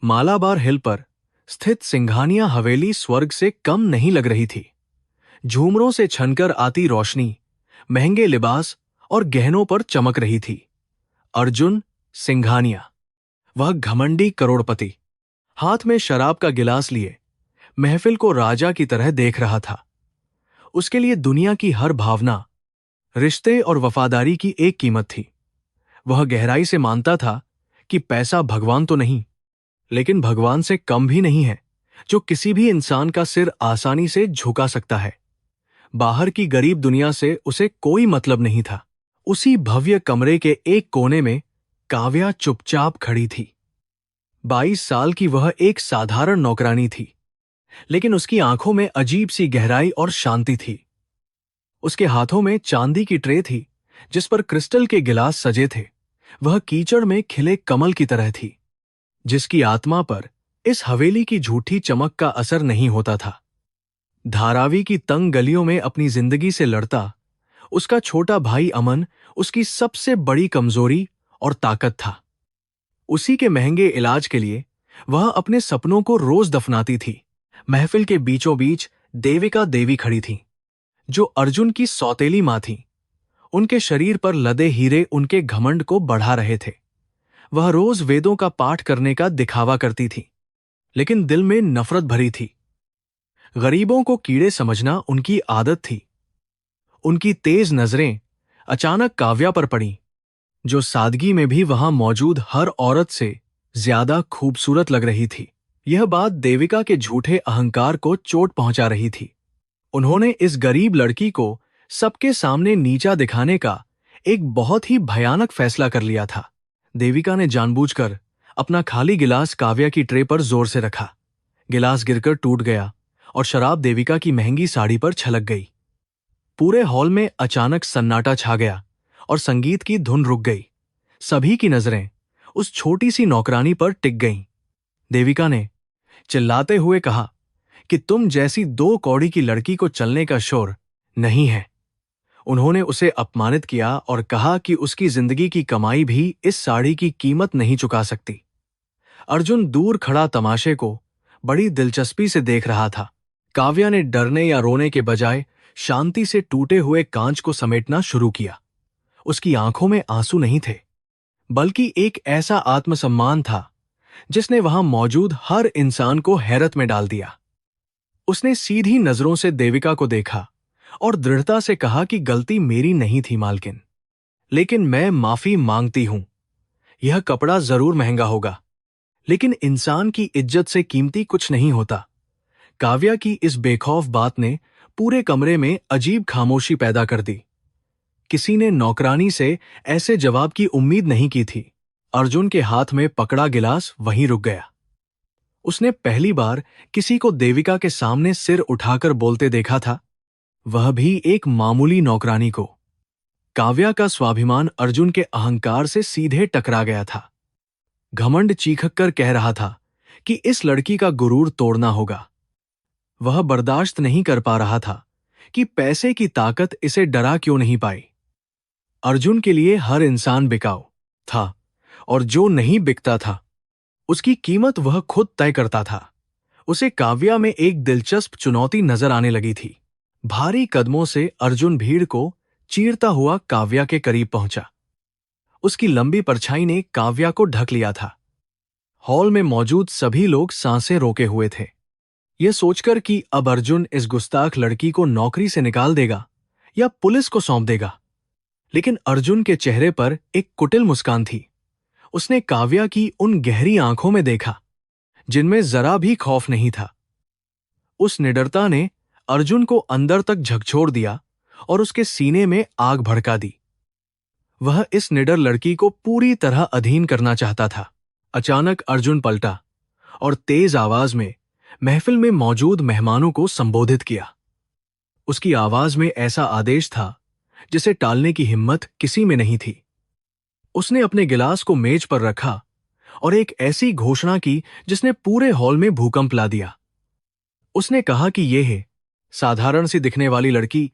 मालाबार हिल पर स्थित सिंघानिया हवेली स्वर्ग से कम नहीं लग रही थी। झूमरों से छनकर आती रोशनी महंगे लिबास और गहनों पर चमक रही थी। अर्जुन सिंघानिया, वह घमंडी करोड़पति, हाथ में शराब का गिलास लिए महफिल को राजा की तरह देख रहा था। उसके लिए दुनिया की हर भावना, रिश्ते और वफादारी की एक कीमत थी। वह गहराई से मानता था कि पैसा भगवान तो नहीं, लेकिन भगवान से कम भी नहीं है, जो किसी भी इंसान का सिर आसानी से झुका सकता है। बाहर की गरीब दुनिया से उसे कोई मतलब नहीं था। उसी भव्य कमरे के एक कोने में काव्या चुपचाप खड़ी थी। 22 साल की वह एक साधारण नौकरानी थी, लेकिन उसकी आंखों में अजीब सी गहराई और शांति थी। उसके हाथों में चांदी की ट्रे थी, जिस पर क्रिस्टल के गिलास सजे थे। वह कीचड़ में खिले कमल की तरह थी, जिसकी आत्मा पर इस हवेली की झूठी चमक का असर नहीं होता था। धारावी की तंग गलियों में अपनी जिंदगी से लड़ता उसका छोटा भाई अमन उसकी सबसे बड़ी कमजोरी और ताकत था। उसी के महंगे इलाज के लिए वह अपने सपनों को रोज दफनाती थी। महफिल के बीचों बीच देविका देवी खड़ी थीं, जो अर्जुन की सौतेली मां थीं। उनके शरीर पर लदे हीरे उनके घमंड को बढ़ा रहे थे। वह रोज वेदों का पाठ करने का दिखावा करती थी, लेकिन दिल में नफरत भरी थी। गरीबों को कीड़े समझना उनकी आदत थी। उनकी तेज नजरें अचानक काव्या पर पड़ीं, जो सादगी में भी वहां मौजूद हर औरत से ज्यादा खूबसूरत लग रही थी। यह बात देविका के झूठे अहंकार को चोट पहुंचा रही थी। उन्होंने इस गरीब लड़की को सबके सामने नीचा दिखाने का एक बहुत ही भयानक फैसला कर लिया था। देविका ने जानबूझकर अपना खाली गिलास काव्या की ट्रे पर जोर से रखा। गिलास गिरकर टूट गया और शराब देविका की महंगी साड़ी पर छलक गई। पूरे हॉल में अचानक सन्नाटा छा गया और संगीत की धुन रुक गई। सभी की नजरें उस छोटी सी नौकरानी पर टिक गईं। देविका ने चिल्लाते हुए कहा कि तुम जैसी 2 कौड़ी की लड़की को चलने का शोर नहीं है। उन्होंने उसे अपमानित किया और कहा कि उसकी जिंदगी की कमाई भी इस साड़ी की कीमत नहीं चुका सकती। अर्जुन दूर खड़ा तमाशे को बड़ी दिलचस्पी से देख रहा था। काव्या ने डरने या रोने के बजाय शांति से टूटे हुए कांच को समेटना शुरू किया। उसकी आंखों में आंसू नहीं थे, बल्कि एक ऐसा आत्मसम्मान था जिसने वहां मौजूद हर इंसान को हैरत में डाल दिया। उसने सीधी नजरों से देविका को देखा और दृढ़ता से कहा कि गलती मेरी नहीं थी मालकिन, लेकिन मैं माफी मांगती हूं। यह कपड़ा जरूर महंगा होगा, लेकिन इंसान की इज्जत से कीमती कुछ नहीं होता। काव्या की इस बेखौफ बात ने पूरे कमरे में अजीब खामोशी पैदा कर दी। किसी ने नौकरानी से ऐसे जवाब की उम्मीद नहीं की थी। अर्जुन के हाथ में पकड़ा गिलास वहीं रुक गया। उसने पहली बार किसी को देविका के सामने सिर उठाकर बोलते देखा था, वह भी एक मामूली नौकरानी को। काव्या का स्वाभिमान अर्जुन के अहंकार से सीधे टकरा गया था। घमंड चीखक कर कह रहा था कि इस लड़की का गुरूर तोड़ना होगा। वह बर्दाश्त नहीं कर पा रहा था कि पैसे की ताकत इसे डरा क्यों नहीं पाई। अर्जुन के लिए हर इंसान बिकाऊ था, और जो नहीं बिकता था उसकी कीमत वह खुद तय करता था। उसे काव्या में एक दिलचस्प चुनौती नजर आने लगी थी। भारी कदमों से अर्जुन भीड़ को चीरता हुआ काव्या के करीब पहुंचा। उसकी लंबी परछाई ने काव्या को ढक लिया था। हॉल में मौजूद सभी लोग सांसें रोके हुए थे, यह सोचकर कि अब अर्जुन इस गुस्ताख लड़की को नौकरी से निकाल देगा या पुलिस को सौंप देगा। लेकिन अर्जुन के चेहरे पर एक कुटिल मुस्कान थी। उसने काव्या की उन गहरी आंखों में देखा जिनमें जरा भी खौफ नहीं था। उस निडरता ने अर्जुन को अंदर तक झकझोर दिया और उसके सीने में आग भड़का दी। वह इस निडर लड़की को पूरी तरह अधीन करना चाहता था। अचानक अर्जुन पलटा और तेज आवाज में महफिल में मौजूद मेहमानों को संबोधित किया। उसकी आवाज में ऐसा आदेश था जिसे टालने की हिम्मत किसी में नहीं थी। उसने अपने गिलास को मेज पर रखा और एक ऐसी घोषणा की जिसने पूरे हॉल में भूकंप ला दिया। उसने कहा कि यह है साधारण सी दिखने वाली लड़की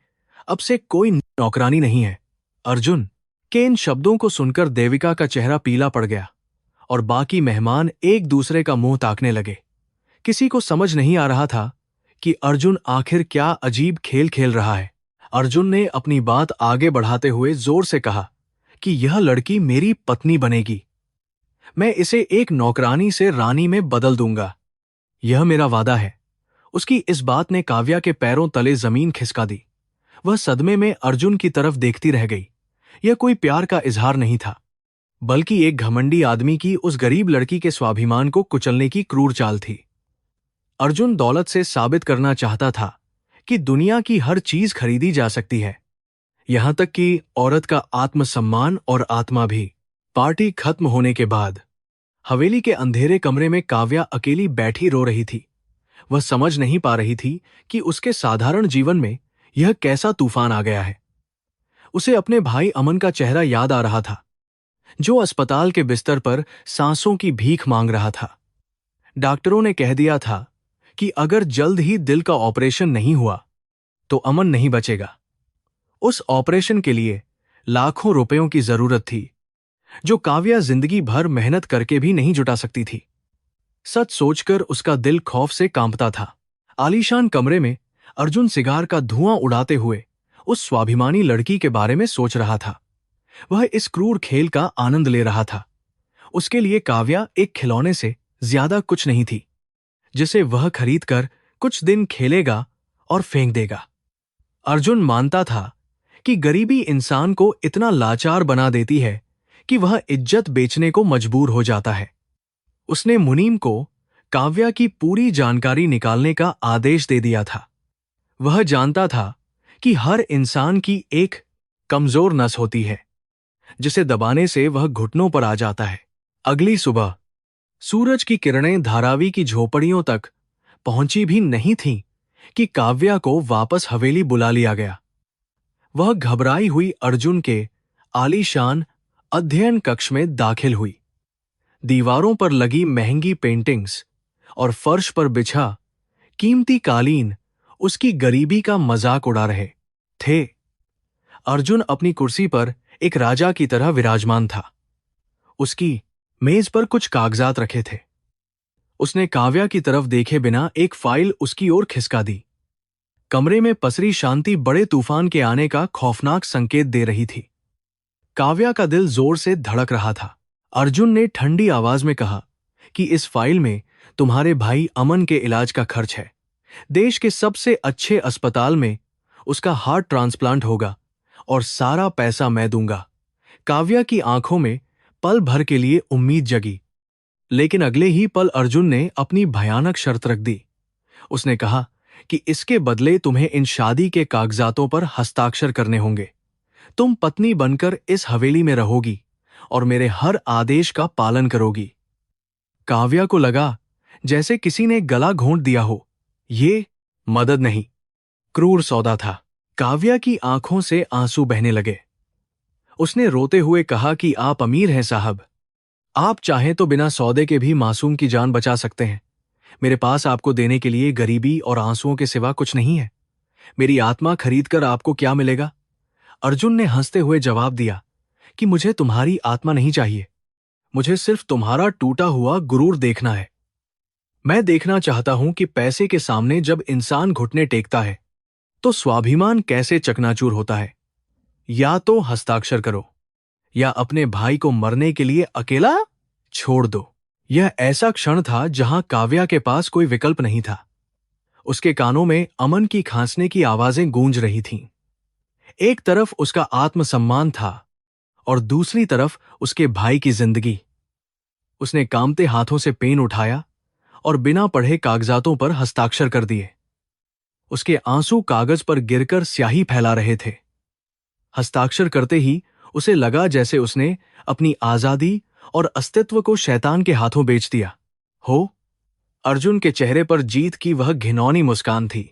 अब से कोई नौकरानी नहीं है। अर्जुन के इन शब्दों को सुनकर देविका का चेहरा पीला पड़ गया और बाकी मेहमान एक दूसरे का मुंह ताकने लगे। किसी को समझ नहीं आ रहा था कि अर्जुन आखिर क्या अजीब खेल खेल रहा है। अर्जुन ने अपनी बात आगे बढ़ाते हुए जोर से कहा कि यह लड़की मेरी पत्नी बनेगी। मैं इसे एक नौकरानी से रानी में बदल दूंगा। यह मेरा वादा है। उसकी इस बात ने काव्या के पैरों तले जमीन खिसका दी। वह सदमे में अर्जुन की तरफ देखती रह गई। यह कोई प्यार का इजहार नहीं था, बल्कि एक घमंडी आदमी की उस गरीब लड़की के स्वाभिमान को कुचलने की क्रूर चाल थी। अर्जुन दौलत से साबित करना चाहता था कि दुनिया की हर चीज खरीदी जा सकती है, यहां तक कि औरत का आत्मसम्मान और आत्मा भी। पार्टी खत्म होने के बाद हवेली के अंधेरे कमरे में काव्या अकेली बैठी रो रही थी। वह समझ नहीं पा रही थी कि उसके साधारण जीवन में यह कैसा तूफान आ गया है। उसे अपने भाई अमन का चेहरा याद आ रहा था, जो अस्पताल के बिस्तर पर सांसों की भीख मांग रहा था। डॉक्टरों ने कह दिया था कि अगर जल्द ही दिल का ऑपरेशन नहीं हुआ तो अमन नहीं बचेगा। उस ऑपरेशन के लिए लाखों रुपयों की जरूरत थी, जो काव्या जिंदगी भर मेहनत करके भी नहीं जुटा सकती थी। सच सोचकर उसका दिल खौफ से कांपता था। आलीशान कमरे में अर्जुन सिगार का धुआं उड़ाते हुए उस स्वाभिमानी लड़की के बारे में सोच रहा था। वह इस क्रूर खेल का आनंद ले रहा था। उसके लिए काव्या एक खिलौने से ज्यादा कुछ नहीं थी, जिसे वह खरीदकर कुछ दिन खेलेगा और फेंक देगा। अर्जुन मानता था कि गरीबी इंसान को इतना लाचार बना देती है कि वह इज्जत बेचने को मजबूर हो जाता है। उसने मुनीम को काव्या की पूरी जानकारी निकालने का आदेश दे दिया था। वह जानता था कि हर इंसान की एक कमजोर नस होती है, जिसे दबाने से वह घुटनों पर आ जाता है। अगली सुबह सूरज की किरणें धारावी की झोपड़ियों तक पहुंची भी नहीं थीं कि काव्या को वापस हवेली बुला लिया गया। वह घबराई हुई अर्जुन के आलीशान अध्ययन कक्ष में दाखिल हुई। दीवारों पर लगी महंगी पेंटिंग्स और फर्श पर बिछा कीमती कालीन उसकी गरीबी का मजाक उड़ा रहे थे। अर्जुन अपनी कुर्सी पर एक राजा की तरह विराजमान था। उसकी मेज पर कुछ कागजात रखे थे। उसने काव्या की तरफ देखे बिना एक फाइल उसकी ओर खिसका दी। कमरे में पसरी शांति बड़े तूफान के आने का खौफनाक संकेत दे रही थी। काव्या का दिल जोर से धड़क रहा था। अर्जुन ने ठंडी आवाज में कहा कि इस फाइल में तुम्हारे भाई अमन के इलाज का खर्च है। देश के सबसे अच्छे अस्पताल में उसका हार्ट ट्रांसप्लांट होगा और सारा पैसा मैं दूंगा। काव्या की आंखों में पल भर के लिए उम्मीद जगी, लेकिन अगले ही पल अर्जुन ने अपनी भयानक शर्त रख दी। उसने कहा कि इसके बदले तुम्हें इन शादी के कागजातों पर हस्ताक्षर करने होंगे। तुम पत्नी बनकर इस हवेली में रहोगी और मेरे हर आदेश का पालन करोगी। काव्या को लगा जैसे किसी ने गला घोंट दिया हो। ये मदद नहीं, क्रूर सौदा था। काव्या की आंखों से आंसू बहने लगे। उसने रोते हुए कहा कि आप अमीर हैं साहब। आप चाहें तो बिना सौदे के भी मासूम की जान बचा सकते हैं। मेरे पास आपको देने के लिए गरीबी और आंसुओं के सिवा कुछ नहीं है। मेरी आत्मा खरीदकर आपको क्या मिलेगा? अर्जुन ने हंसते हुए जवाब दिया कि मुझे तुम्हारी आत्मा नहीं चाहिए। मुझे सिर्फ तुम्हारा टूटा हुआ गुरूर देखना है। मैं देखना चाहता हूं कि पैसे के सामने जब इंसान घुटने टेकता है तो स्वाभिमान कैसे चकनाचूर होता है। या तो हस्ताक्षर करो या अपने भाई को मरने के लिए अकेला छोड़ दो। यह ऐसा क्षण था जहां काव्या के पास कोई विकल्प नहीं था। उसके कानों में अमन की खांसने की आवाजें गूंज रही थीं। एक तरफ उसका आत्मसम्मान था और दूसरी तरफ उसके भाई की जिंदगी। उसने कांपते हाथों से पेन उठाया और बिना पढ़े कागजातों पर हस्ताक्षर कर दिए। उसके आंसू कागज पर गिरकर स्याही फैला रहे थे। हस्ताक्षर करते ही उसे लगा जैसे उसने अपनी आजादी और अस्तित्व को शैतान के हाथों बेच दिया हो। अर्जुन के चेहरे पर जीत की वह घिनौनी मुस्कान थी,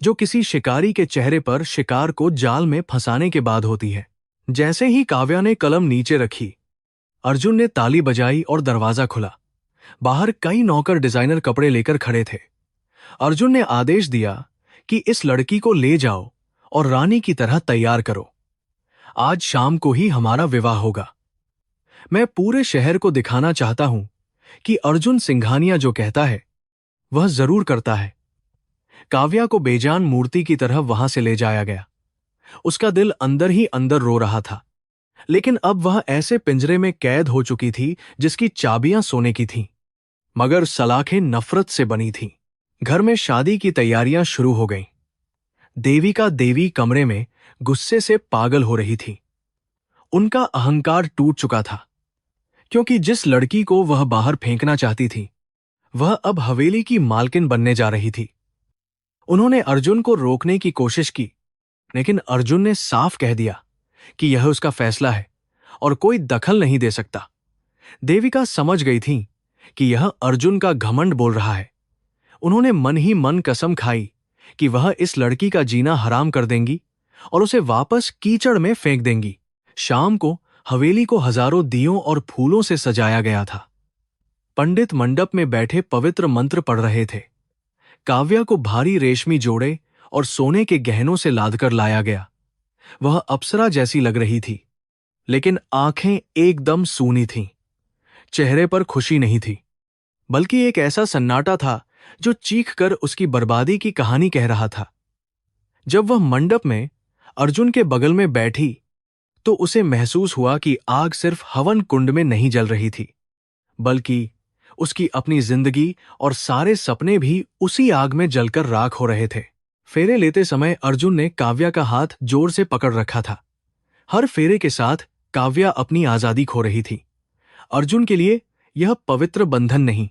जो किसी शिकारी के चेहरे पर शिकार को जाल में फंसाने के बाद होती है। जैसे ही काव्या ने कलम नीचे रखी, अर्जुन ने ताली बजाई और दरवाजा खुला। बाहर कई नौकर डिजाइनर कपड़े लेकर खड़े थे। अर्जुन ने आदेश दिया कि इस लड़की को ले जाओ और रानी की तरह तैयार करो। आज शाम को ही हमारा विवाह होगा। मैं पूरे शहर को दिखाना चाहता हूं कि अर्जुन सिंघानिया जो कहता है वह जरूर करता है। काव्या को बेजान मूर्ति की तरह वहां से ले जाया गया। उसका दिल अंदर ही अंदर रो रहा था, लेकिन अब वह ऐसे पिंजरे में कैद हो चुकी थी जिसकी चाबियां सोने की थीं, मगर सलाखें नफरत से बनी थीं। घर में शादी की तैयारियां शुरू हो गईं। देविका देवी कमरे में गुस्से से पागल हो रही थी। उनका अहंकार टूट चुका था, क्योंकि जिस लड़की को वह बाहर फेंकना चाहती थी वह अब हवेली की मालकिन बनने जा रही थी। उन्होंने अर्जुन को रोकने की कोशिश की, लेकिन अर्जुन ने साफ कह दिया कि यह उसका फैसला है और कोई दखल नहीं दे सकता। देविका समझ गई थी कि यह अर्जुन का घमंड बोल रहा है। उन्होंने मन ही मन कसम खाई कि वह इस लड़की का जीना हराम कर देंगी और उसे वापस कीचड़ में फेंक देंगी। शाम को हवेली को हजारों दियों और फूलों से सजाया गया था। पंडित मंडप में बैठे पवित्र मंत्र पढ़ रहे थे। काव्या को भारी रेशमी जोड़े और सोने के गहनों से लादकर लाया गया। वह अप्सरा जैसी लग रही थी, लेकिन आंखें एकदम सूनी थीं। चेहरे पर खुशी नहीं थी, बल्कि एक ऐसा सन्नाटा था जो चीख कर उसकी बर्बादी की कहानी कह रहा था। जब वह मंडप में अर्जुन के बगल में बैठी तो उसे महसूस हुआ कि आग सिर्फ हवन कुंड में नहीं जल रही थी, बल्कि उसकी अपनी जिंदगी और सारे सपने भी उसी आग में जलकर राख हो रहे थे। फेरे लेते समय अर्जुन ने काव्या का हाथ जोर से पकड़ रखा था। हर फेरे के साथ काव्या अपनी आजादी खो रही थी। अर्जुन के लिए यह पवित्र बंधन नहीं,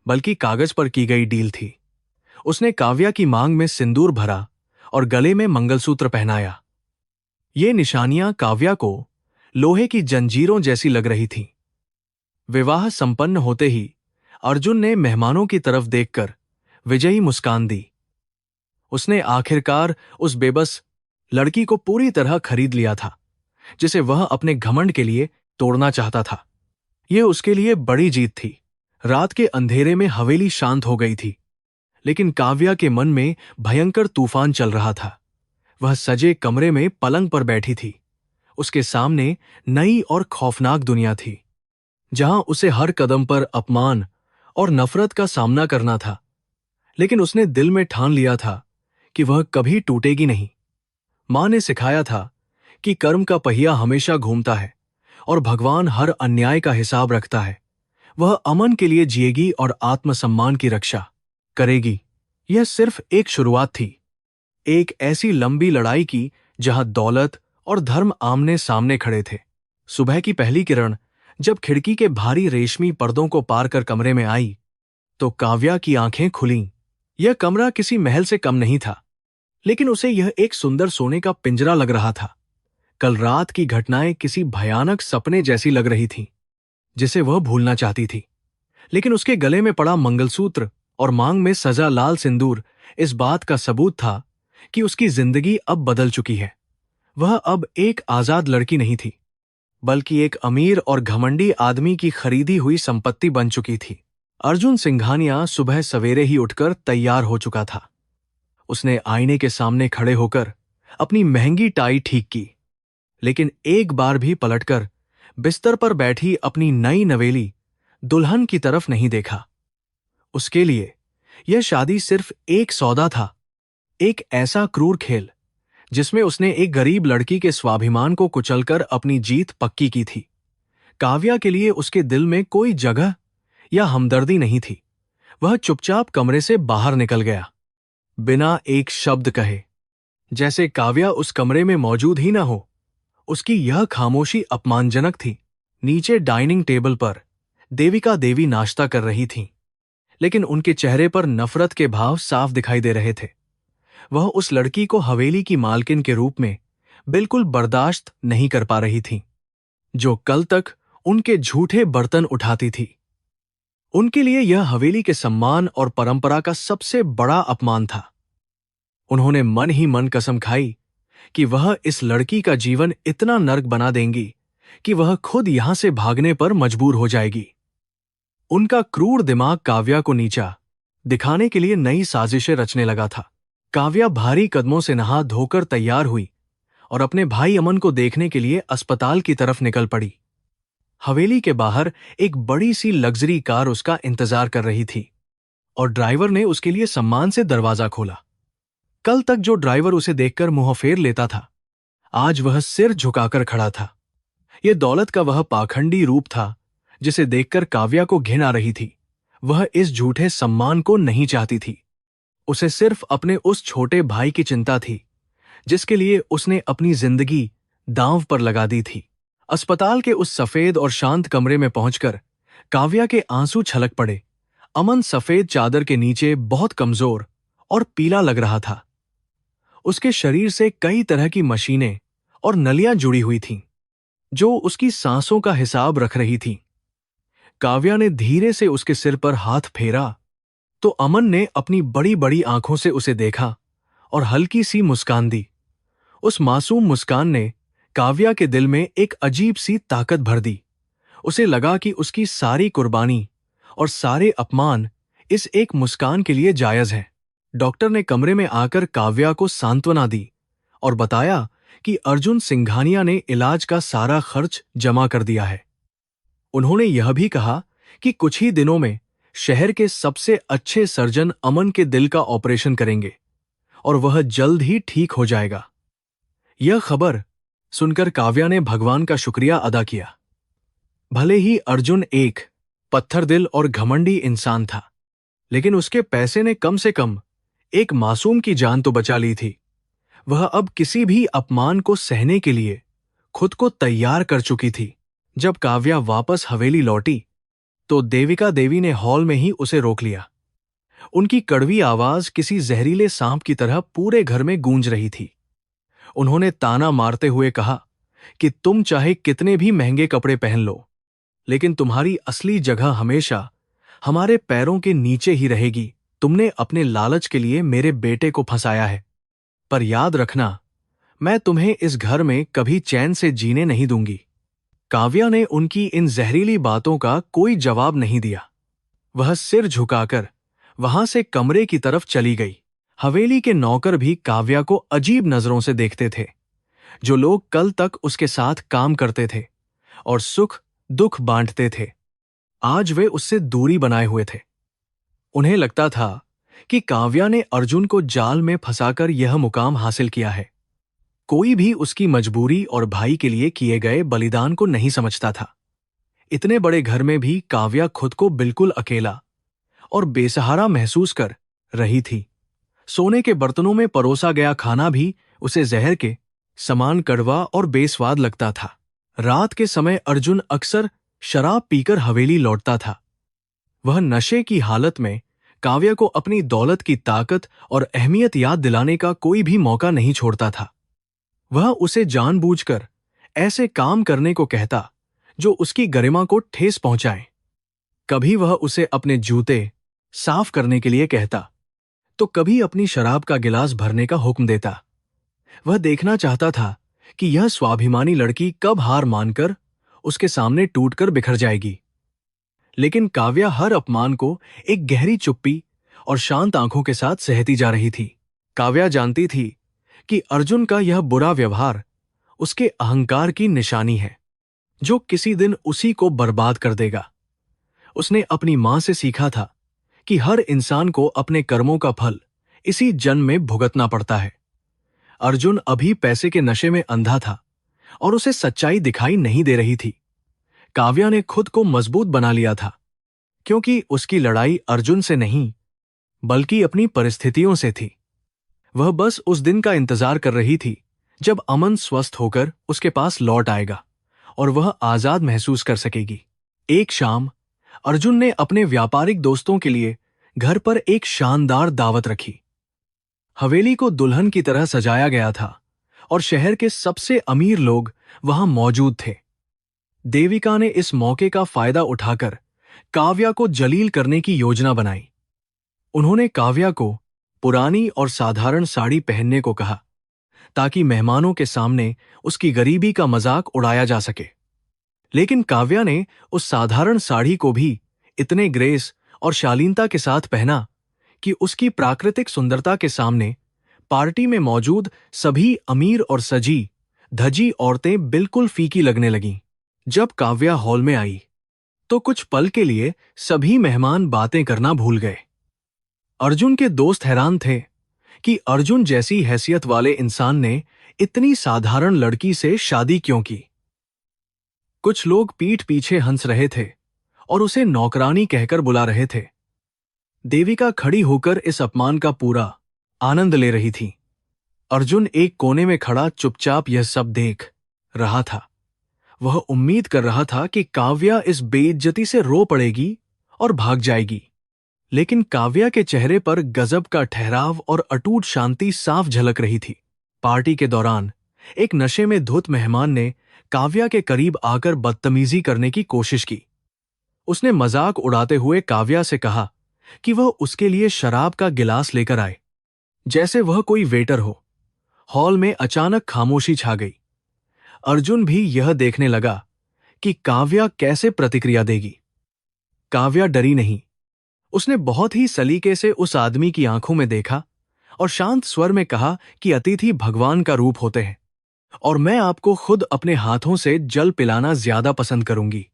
बल्कि कागज पर की गई डील थी। उसने काव्या की मांग में सिंदूर भरा और गले में मंगलसूत्र पहनाया। ये निशानियां काव्या को लोहे की जंजीरों जैसी लग रही थीं। विवाह संपन्न होते ही अर्जुन ने मेहमानों की तरफ देखकर विजयी मुस्कान दी। उसने आखिरकार उस बेबस लड़की को पूरी तरह खरीद लिया था, जिसे वह अपने घमंड के लिए तोड़ना चाहता था। यह उसके लिए बड़ी जीत थी। रात के अंधेरे में हवेली शांत हो गई थी, लेकिन काव्या के मन में भयंकर तूफान चल रहा था। वह सजे कमरे में पलंग पर बैठी थी। उसके सामने नई और खौफनाक दुनिया थी, जहां उसे हर कदम पर अपमान और नफरत का सामना करना था। लेकिन उसने दिल में ठान लिया था कि वह कभी टूटेगी नहीं। मां ने सिखाया था कि कर्म का पहिया हमेशा घूमता है और भगवान हर अन्याय का हिसाब रखता है। वह अमन के लिए जिएगी और आत्मसम्मान की रक्षा करेगी। यह सिर्फ एक शुरुआत थी, एक ऐसी लंबी लड़ाई की जहां दौलत और धर्म आमने सामने खड़े थे। सुबह की पहली किरण जब खिड़की के भारी रेशमी पर्दों को पार कर कमरे में आई तो काव्या की आंखें खुलीं। यह कमरा किसी महल से कम नहीं था, लेकिन उसे यह एक सुंदर सोने का पिंजरा लग रहा था। कल रात की घटनाएं किसी भयानक सपने जैसी लग रही थीं, जिसे वह भूलना चाहती थी। लेकिन उसके गले में पड़ा मंगलसूत्र और मांग में सजा लाल सिंदूर इस बात का सबूत था कि उसकी जिंदगी अब बदल चुकी है। वह अब एक आजाद लड़की नहीं थी, बल्कि एक अमीर और घमंडी आदमी की खरीदी हुई संपत्ति बन चुकी थी। अर्जुन सिंघानिया सुबह सवेरे ही उठकर तैयार हो चुका था। उसने आईने के सामने खड़े होकर अपनी महंगी टाई ठीक की, लेकिन एक बार भी पलटकर बिस्तर पर बैठी अपनी नई नवेली दुल्हन की तरफ नहीं देखा। उसके लिए यह शादी सिर्फ एक सौदा था, एक ऐसा क्रूर खेल जिसमें उसने एक गरीब लड़की के स्वाभिमान को कुचलकर अपनी जीत पक्की की थी। काव्या के लिए उसके दिल में कोई जगह या हमदर्दी नहीं थी। वह चुपचाप कमरे से बाहर निकल गया, बिना एक शब्द कहे, जैसे काव्या उस कमरे में मौजूद ही न हो। उसकी यह खामोशी अपमानजनक थी। नीचे डाइनिंग टेबल पर देविका देवी नाश्ता कर रही थीं, लेकिन उनके चेहरे पर नफरत के भाव साफ दिखाई दे रहे थे। वह उस लड़की को हवेली की मालकिन के रूप में बिल्कुल बर्दाश्त नहीं कर पा रही थीं, जो कल तक उनके झूठे बर्तन उठाती थी। उनके लिए यह हवेली के सम्मान और परंपरा का सबसे बड़ा अपमान था। उन्होंने मन ही मन कसम खाई कि वह इस लड़की का जीवन इतना नर्क बना देंगी कि वह खुद यहां से भागने पर मजबूर हो जाएगी। उनका क्रूर दिमाग काव्या को नीचा दिखाने के लिए नई साजिशें रचने लगा था। काव्या भारी कदमों से नहा धोकर तैयार हुई और अपने भाई अमन को देखने के लिए अस्पताल की तरफ निकल पड़ी। हवेली के बाहर एक बड़ी सी लग्जरी कार उसका इंतजार कर रही थी और ड्राइवर ने उसके लिए सम्मान से दरवाजा खोला। कल तक जो ड्राइवर उसे देखकर मुंह फेर लेता था, आज वह सिर झुकाकर खड़ा था। यह दौलत का वह पाखंडी रूप था जिसे देखकर काव्या को घिन आ रही थी। वह इस झूठे सम्मान को नहीं चाहती थी। उसे सिर्फ अपने उस छोटे भाई की चिंता थी जिसके लिए उसने अपनी जिंदगी दांव पर लगा दी थी। अस्पताल के उस सफेद और शांत कमरे में पहुंचकर काव्या के आंसू छलक पड़े। अमन सफेद चादर के नीचे बहुत कमजोर और पीला लग रहा था। उसके शरीर से कई तरह की मशीनें और नलियां जुड़ी हुई थीं, जो उसकी सांसों का हिसाब रख रही थीं। काव्या ने धीरे से उसके सिर पर हाथ फेरा तो अमन ने अपनी बड़ी बड़ी आंखों से उसे देखा और हल्की सी मुस्कान दी। उस मासूम मुस्कान ने काव्या के दिल में एक अजीब सी ताकत भर दी। उसे लगा कि उसकी सारी कुर्बानी और सारे अपमान इस एक मुस्कान के लिए जायज हैं। डॉक्टर ने कमरे में आकर काव्या को सांत्वना दी और बताया कि अर्जुन सिंघानिया ने इलाज का सारा खर्च जमा कर दिया है। उन्होंने यह भी कहा कि कुछ ही दिनों में शहर के सबसे अच्छे सर्जन अमन के दिल का ऑपरेशन करेंगे और वह जल्द ही ठीक हो जाएगा। यह खबर सुनकर काव्या ने भगवान का शुक्रिया अदा किया। भले ही अर्जुन एक पत्थर दिल और घमंडी इंसान था, लेकिन उसके पैसे ने कम से कम एक मासूम की जान तो बचा ली थी। वह अब किसी भी अपमान को सहने के लिए खुद को तैयार कर चुकी थी। जब काव्या वापस हवेली लौटी तो देविका देवी ने हॉल में ही उसे रोक लिया। उनकी कड़वी आवाज किसी जहरीले सांप की तरह पूरे घर में गूंज रही थी। उन्होंने ताना मारते हुए कहा कि तुम चाहे कितने भी महंगे कपड़े पहन लो, लेकिन तुम्हारी असली जगह हमेशा हमारे पैरों के नीचे ही रहेगी। तुमने अपने लालच के लिए मेरे बेटे को फंसाया है, पर याद रखना, मैं तुम्हें इस घर में कभी चैन से जीने नहीं दूंगी। काव्या ने उनकी इन जहरीली बातों का कोई जवाब नहीं दिया। वह सिर झुकाकर वहां से कमरे की तरफ चली गई। हवेली के नौकर भी काव्या को अजीब नजरों से देखते थे। जो लोग कल तक उसके साथ काम करते थे और सुख दुख बांटते थे, आज वे उससे दूरी बनाए हुए थे। उन्हें लगता था कि काव्या ने अर्जुन को जाल में फंसाकर यह मुकाम हासिल किया है। कोई भी उसकी मजबूरी और भाई के लिए किए गए बलिदान को नहीं समझता था। इतने बड़े घर में भी काव्या खुद को बिल्कुल अकेला और बेसहारा महसूस कर रही थी। सोने के बर्तनों में परोसा गया खाना भी उसे जहर के समान कड़वा और बेस्वाद लगता था। रात के समय अर्जुन अक्सर शराब पीकर हवेली लौटता था। वह नशे की हालत में काव्या को अपनी दौलत की ताकत और अहमियत याद दिलाने का कोई भी मौका नहीं छोड़ता था। वह उसे जानबूझकर ऐसे काम करने को कहता जो उसकी गरिमा को ठेस पहुंचाए। कभी वह उसे अपने जूते साफ करने के लिए कहता, तो कभी अपनी शराब का गिलास भरने का हुक्म देता। वह देखना चाहता था कि यह स्वाभिमानी लड़की कब हार मानकर उसके सामने टूटकर बिखर जाएगी। लेकिन काव्या हर अपमान को एक गहरी चुप्पी और शांत आंखों के साथ सहती जा रही थी। काव्या जानती थी कि अर्जुन का यह बुरा व्यवहार उसके अहंकार की निशानी है, जो किसी दिन उसी को बर्बाद कर देगा। उसने अपनी मां से सीखा था कि हर इंसान को अपने कर्मों का फल इसी जन्म में भुगतना पड़ता है। अर्जुन अभी पैसे के नशे में अंधा था और उसे सच्चाई दिखाई नहीं दे रही थी। काव्या ने खुद को मजबूत बना लिया था, क्योंकि उसकी लड़ाई अर्जुन से नहीं बल्कि अपनी परिस्थितियों से थी। वह बस उस दिन का इंतजार कर रही थी जब अमन स्वस्थ होकर उसके पास लौट आएगा और वह आजाद महसूस कर सकेगी। एक शाम अर्जुन ने अपने व्यापारिक दोस्तों के लिए घर पर एक शानदार दावत रखी। हवेली को दुल्हन की तरह सजाया गया था और शहर के सबसे अमीर लोग वहां मौजूद थे। देविका ने इस मौके का फायदा उठाकर काव्या को जलील करने की योजना बनाई। उन्होंने काव्या को पुरानी और साधारण साड़ी पहनने को कहा, ताकि मेहमानों के सामने उसकी गरीबी का मजाक उड़ाया जा सके। लेकिन काव्या ने उस साधारण साड़ी को भी इतने ग्रेस और शालीनता के साथ पहना कि उसकी प्राकृतिक सुंदरता के सामने पार्टी में मौजूद सभी अमीर और सजी धजी औरतें बिल्कुल फीकी लगने लगीं। जब काव्या हॉल में आई तो कुछ पल के लिए सभी मेहमान बातें करना भूल गए। अर्जुन के दोस्त हैरान थे कि अर्जुन जैसी हैसियत वाले इंसान ने इतनी साधारण लड़की से शादी क्यों की। कुछ लोग पीठ पीछे हंस रहे थे और उसे नौकरानी कहकर बुला रहे थे। देविका खड़ी होकर इस अपमान का पूरा आनंद ले रही थी। अर्जुन एक कोने में खड़ा चुपचाप यह सब देख रहा था। वह उम्मीद कर रहा था कि काव्या इस बेइज्जती से रो पड़ेगी और भाग जाएगी, लेकिन काव्या के चेहरे पर गजब का ठहराव और अटूट शांति साफ झलक रही थी। पार्टी के दौरान एक नशे में धुत मेहमान ने काव्या के करीब आकर बदतमीजी करने की कोशिश की। उसने मजाक उड़ाते हुए काव्या से कहा कि वह उसके लिए शराब का गिलास लेकर आए, जैसे वह कोई वेटर हो। हॉल में अचानक खामोशी छा गई। अर्जुन भी यह देखने लगा कि काव्या कैसे प्रतिक्रिया देगी। काव्या डरी नहीं। उसने बहुत ही सलीके से उस आदमी की आंखों में देखा और शांत स्वर में कहा कि अतिथि भगवान का रूप होते हैं और मैं आपको खुद अपने हाथों से जल पिलाना ज्यादा पसंद करूंगी।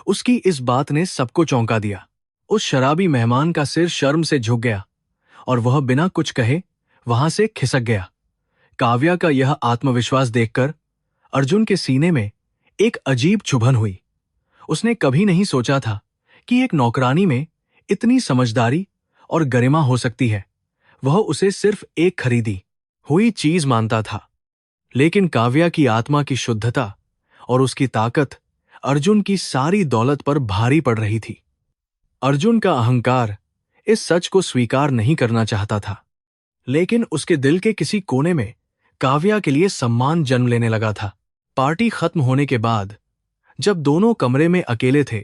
उसकी इस बात ने सबको चौंका दिया। उस शराबी मेहमान का सिर शर्म से झुक गया और वह बिना कुछ कहे वहां से खिसक गया। काव्या का यह आत्मविश्वास देखकर अर्जुन के सीने में एक अजीब चुभन हुई। उसने कभी नहीं सोचा था कि एक नौकरानी में इतनी समझदारी और गरिमा हो सकती है। वह उसे सिर्फ एक खरीदी हुई चीज मानता था, लेकिन काव्या की आत्मा की शुद्धता और उसकी ताकत अर्जुन की सारी दौलत पर भारी पड़ रही थी। अर्जुन का अहंकार इस सच को स्वीकार नहीं करना चाहता था, लेकिन उसके दिल के किसी कोने में काव्या के लिए सम्मान जन्म लेने लगा था। पार्टी खत्म होने के बाद जब दोनों कमरे में अकेले थे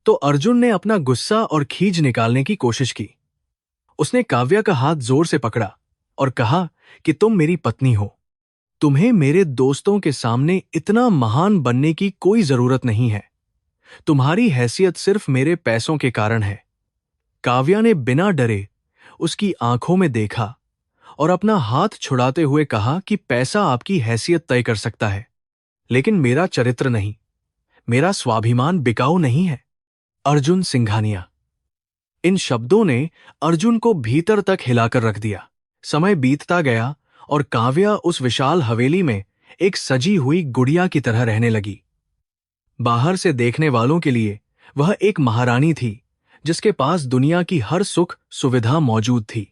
तो अर्जुन ने अपना गुस्सा और खीज निकालने की कोशिश की। उसने काव्या का हाथ जोर से पकड़ा और कहा कि तुम मेरी पत्नी हो। तुम्हें मेरे दोस्तों के सामने इतना महान बनने की कोई जरूरत नहीं है। तुम्हारी हैसियत सिर्फ मेरे पैसों के कारण है। काव्या ने बिना डरे उसकी आंखों में देखा और अपना हाथ छुड़ाते हुए कहा कि पैसा आपकी हैसियत तय कर सकता है, लेकिन मेरा चरित्र नहीं, मेरा स्वाभिमान बिकाऊ नहीं है। अर्जुन सिंघानिया। इन शब्दों ने अर्जुन को भीतर तक हिलाकर रख दिया। समय बीतता गया और काव्या उस विशाल हवेली में एक सजी हुई गुड़िया की तरह रहने लगी। बाहर से देखने वालों के लिए वह एक महारानी थी, जिसके पास दुनिया की हर सुख सुविधा मौजूद थी।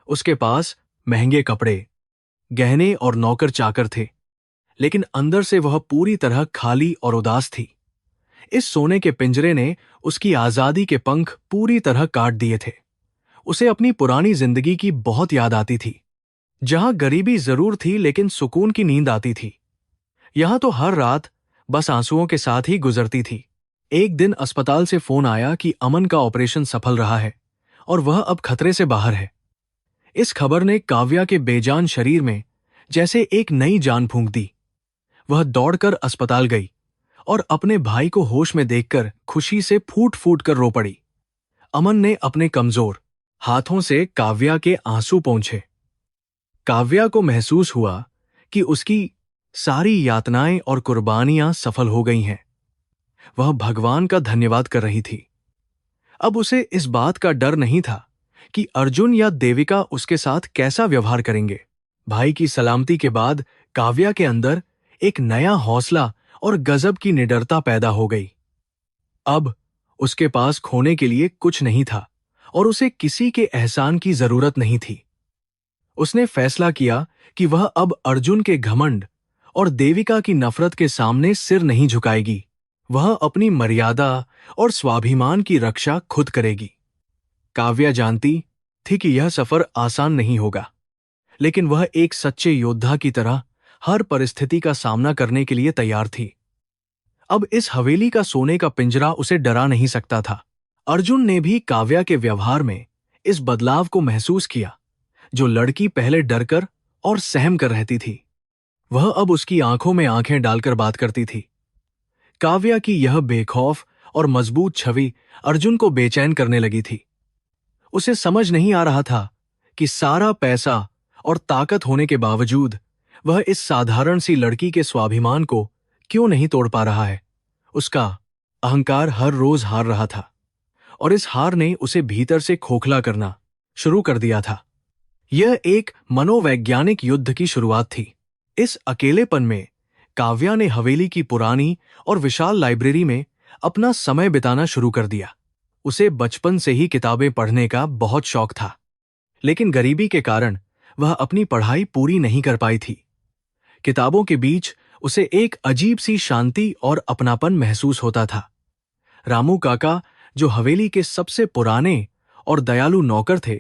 उसके पास महंगे कपड़े, गहने और नौकर चाकर थे, लेकिन अंदर से वह पूरी तरह खाली और उदास थी। इस सोने के पिंजरे ने उसकी आजादी के पंख पूरी तरह काट दिए थे। उसे अपनी पुरानी जिंदगी की बहुत याद आती थी, जहां गरीबी जरूर थी लेकिन सुकून की नींद आती थी। यहां तो हर रात बस आंसुओं के साथ ही गुजरती थी। एक दिन अस्पताल से फोन आया कि अमन का ऑपरेशन सफल रहा है और वह अब खतरे से बाहर है। इस खबर ने काव्या के बेजान शरीर में जैसे एक नई जान फूंक दी। वह दौड़कर अस्पताल गई और अपने भाई को होश में देखकर खुशी से फूट फूट कर रो पड़ी। अमन ने अपने कमजोर हाथों से काव्या के आंसू पोंछे। काव्या को महसूस हुआ कि उसकी सारी यातनाएं और कुर्बानियां सफल हो गई हैं। वह भगवान का धन्यवाद कर रही थी। अब उसे इस बात का डर नहीं था कि अर्जुन या देविका उसके साथ कैसा व्यवहार करेंगे। भाई की सलामती के बाद काव्या के अंदर एक नया हौसला और गजब की निडरता पैदा हो गई। अब उसके पास खोने के लिए कुछ नहीं था और उसे किसी के एहसान की जरूरत नहीं थी। उसने फैसला किया कि वह अब अर्जुन के घमंड और देविका की नफरत के सामने सिर नहीं झुकाएगी। वह अपनी मर्यादा और स्वाभिमान की रक्षा खुद करेगी। काव्या जानती थी कि यह सफर आसान नहीं होगा, लेकिन वह एक सच्चे योद्धा की तरह हर परिस्थिति का सामना करने के लिए तैयार थी। अब इस हवेली का सोने का पिंजरा उसे डरा नहीं सकता था। अर्जुन ने भी काव्या के व्यवहार में इस बदलाव को महसूस किया। जो लड़की पहले डरकर और सहम कर रहती थी, वह अब उसकी आंखों में आंखें डालकर बात करती थी। काव्या की यह बेखौफ और मजबूत छवि अर्जुन को बेचैन करने लगी थी। उसे समझ नहीं आ रहा था कि सारा पैसा और ताकत होने के बावजूद वह इस साधारण सी लड़की के स्वाभिमान को क्यों नहीं तोड़ पा रहा है। उसका अहंकार हर रोज हार रहा था और इस हार ने उसे भीतर से खोखला करना शुरू कर दिया था। यह एक मनोवैज्ञानिक युद्ध की शुरुआत थी। इस अकेलेपन में काव्या ने हवेली की पुरानी और विशाल लाइब्रेरी में अपना समय बिताना शुरू कर दिया। उसे बचपन से ही किताबें पढ़ने का बहुत शौक था, लेकिन गरीबी के कारण वह अपनी पढ़ाई पूरी नहीं कर पाई थी। किताबों के बीच उसे एक अजीब सी शांति और अपनापन महसूस होता था। रामू काका, जो हवेली के सबसे पुराने और दयालु नौकर थे,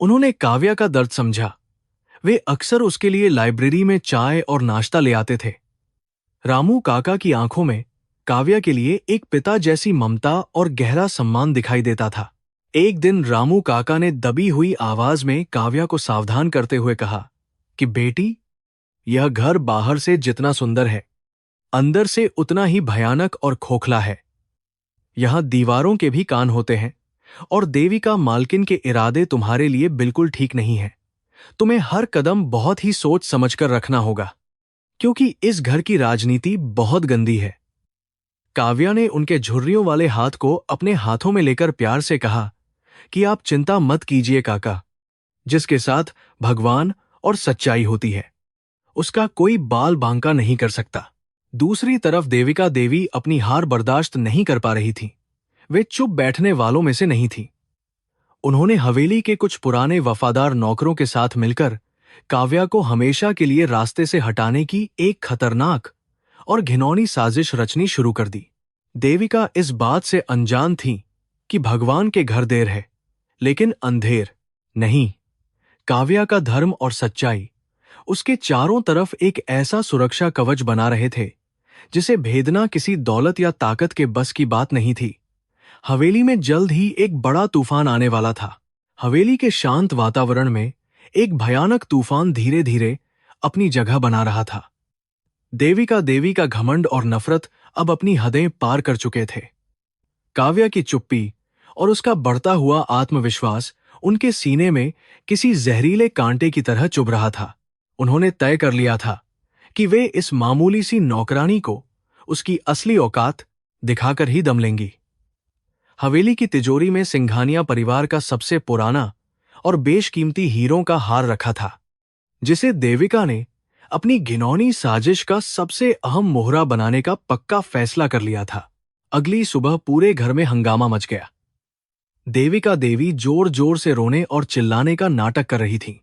उन्होंने काव्या का दर्द समझा। वे अक्सर उसके लिए लाइब्रेरी में चाय और नाश्ता ले आते थे। रामू काका की आंखों में काव्या के लिए एक पिता जैसी ममता और गहरा सम्मान दिखाई देता था। एक दिन रामू काका ने दबी हुई आवाज में काव्या को सावधान करते हुए कहा कि बेटी, यह घर बाहर से जितना सुंदर है, अंदर से उतना ही भयानक और खोखला है। यहां दीवारों के भी कान होते हैं और देविका मालकिन के इरादे तुम्हारे लिए बिल्कुल ठीक नहीं है। तुम्हें हर कदम बहुत ही सोच समझकर रखना होगा, क्योंकि इस घर की राजनीति बहुत गंदी है। काव्या ने उनके झुर्रियों वाले हाथ को अपने हाथों में लेकर प्यार से कहा कि आप चिंता मत कीजिए काका, जिसके साथ भगवान और सच्चाई होती है, उसका कोई बाल बांका नहीं कर सकता। दूसरी तरफ देविका देवी अपनी हार बर्दाश्त नहीं कर पा रही थी। वे चुप बैठने वालों में से नहीं थी। उन्होंने हवेली के कुछ पुराने वफादार नौकरों के साथ मिलकर काव्या को हमेशा के लिए रास्ते से हटाने की एक खतरनाक और घिनौनी साजिश रचनी शुरू कर दी। देविका इस बात से अनजान थी कि भगवान के घर देर है, लेकिन अंधेर नहीं। काव्या का धर्म और सच्चाई उसके चारों तरफ एक ऐसा सुरक्षा कवच बना रहे थे जिसे भेदना किसी दौलत या ताकत के बस की बात नहीं थी। हवेली में जल्द ही एक बड़ा तूफान आने वाला था। हवेली के शांत वातावरण में एक भयानक तूफान धीरे धीरे अपनी जगह बना रहा था। देविका देवी का घमंड और नफरत अब अपनी हदें पार कर चुके थे। काव्या की चुप्पी और उसका बढ़ता हुआ आत्मविश्वास उनके सीने में किसी जहरीले कांटे की तरह चुभ रहा था। उन्होंने तय कर लिया था कि वे इस मामूली सी नौकरानी को उसकी असली औकात दिखाकर ही दम लेंगी। हवेली की तिजोरी में सिंघानिया परिवार का सबसे पुराना और बेशकीमती हीरों का हार रखा था, जिसे देविका ने अपनी घिनौनी साजिश का सबसे अहम मोहरा बनाने का पक्का फैसला कर लिया था। अगली सुबह पूरे घर में हंगामा मच गया। देविका देवी जोर जोर से रोने और चिल्लाने का नाटक कर रही थी।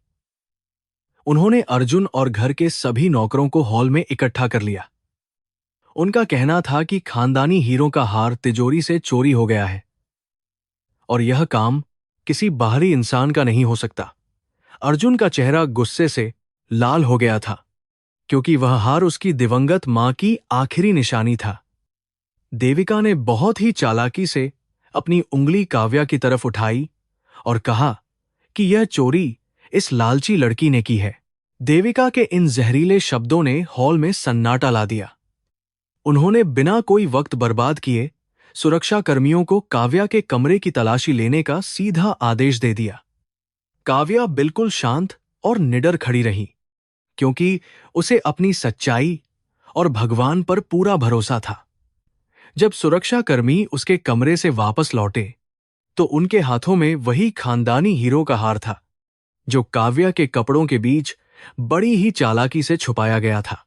उन्होंने अर्जुन और घर के सभी नौकरों को हॉल में इकट्ठा कर लिया। उनका कहना था कि खानदानी हीरों का हार तिजोरी से चोरी हो गया है और यह काम किसी बाहरी इंसान का नहीं हो सकता। अर्जुन का चेहरा गुस्से से लाल हो गया था, क्योंकि वह हार उसकी दिवंगत मां की आखिरी निशानी था। देविका ने बहुत ही चालाकी से अपनी उंगली काव्या की तरफ उठाई और कहा कि यह चोरी इस लालची लड़की ने की है। देविका के इन जहरीले शब्दों ने हॉल में सन्नाटा ला दिया। उन्होंने बिना कोई वक्त बर्बाद किए सुरक्षा कर्मियों को काव्या के कमरे की तलाशी लेने का सीधा आदेश दे दिया। काव्या बिल्कुल शांत और निडर खड़ी रही, क्योंकि उसे अपनी सच्चाई और भगवान पर पूरा भरोसा था। जब सुरक्षाकर्मी उसके कमरे से वापस लौटे तो उनके हाथों में वही खानदानी हीरो का हार था, जो काव्या के कपड़ों के बीच बड़ी ही चालाकी से छुपाया गया था।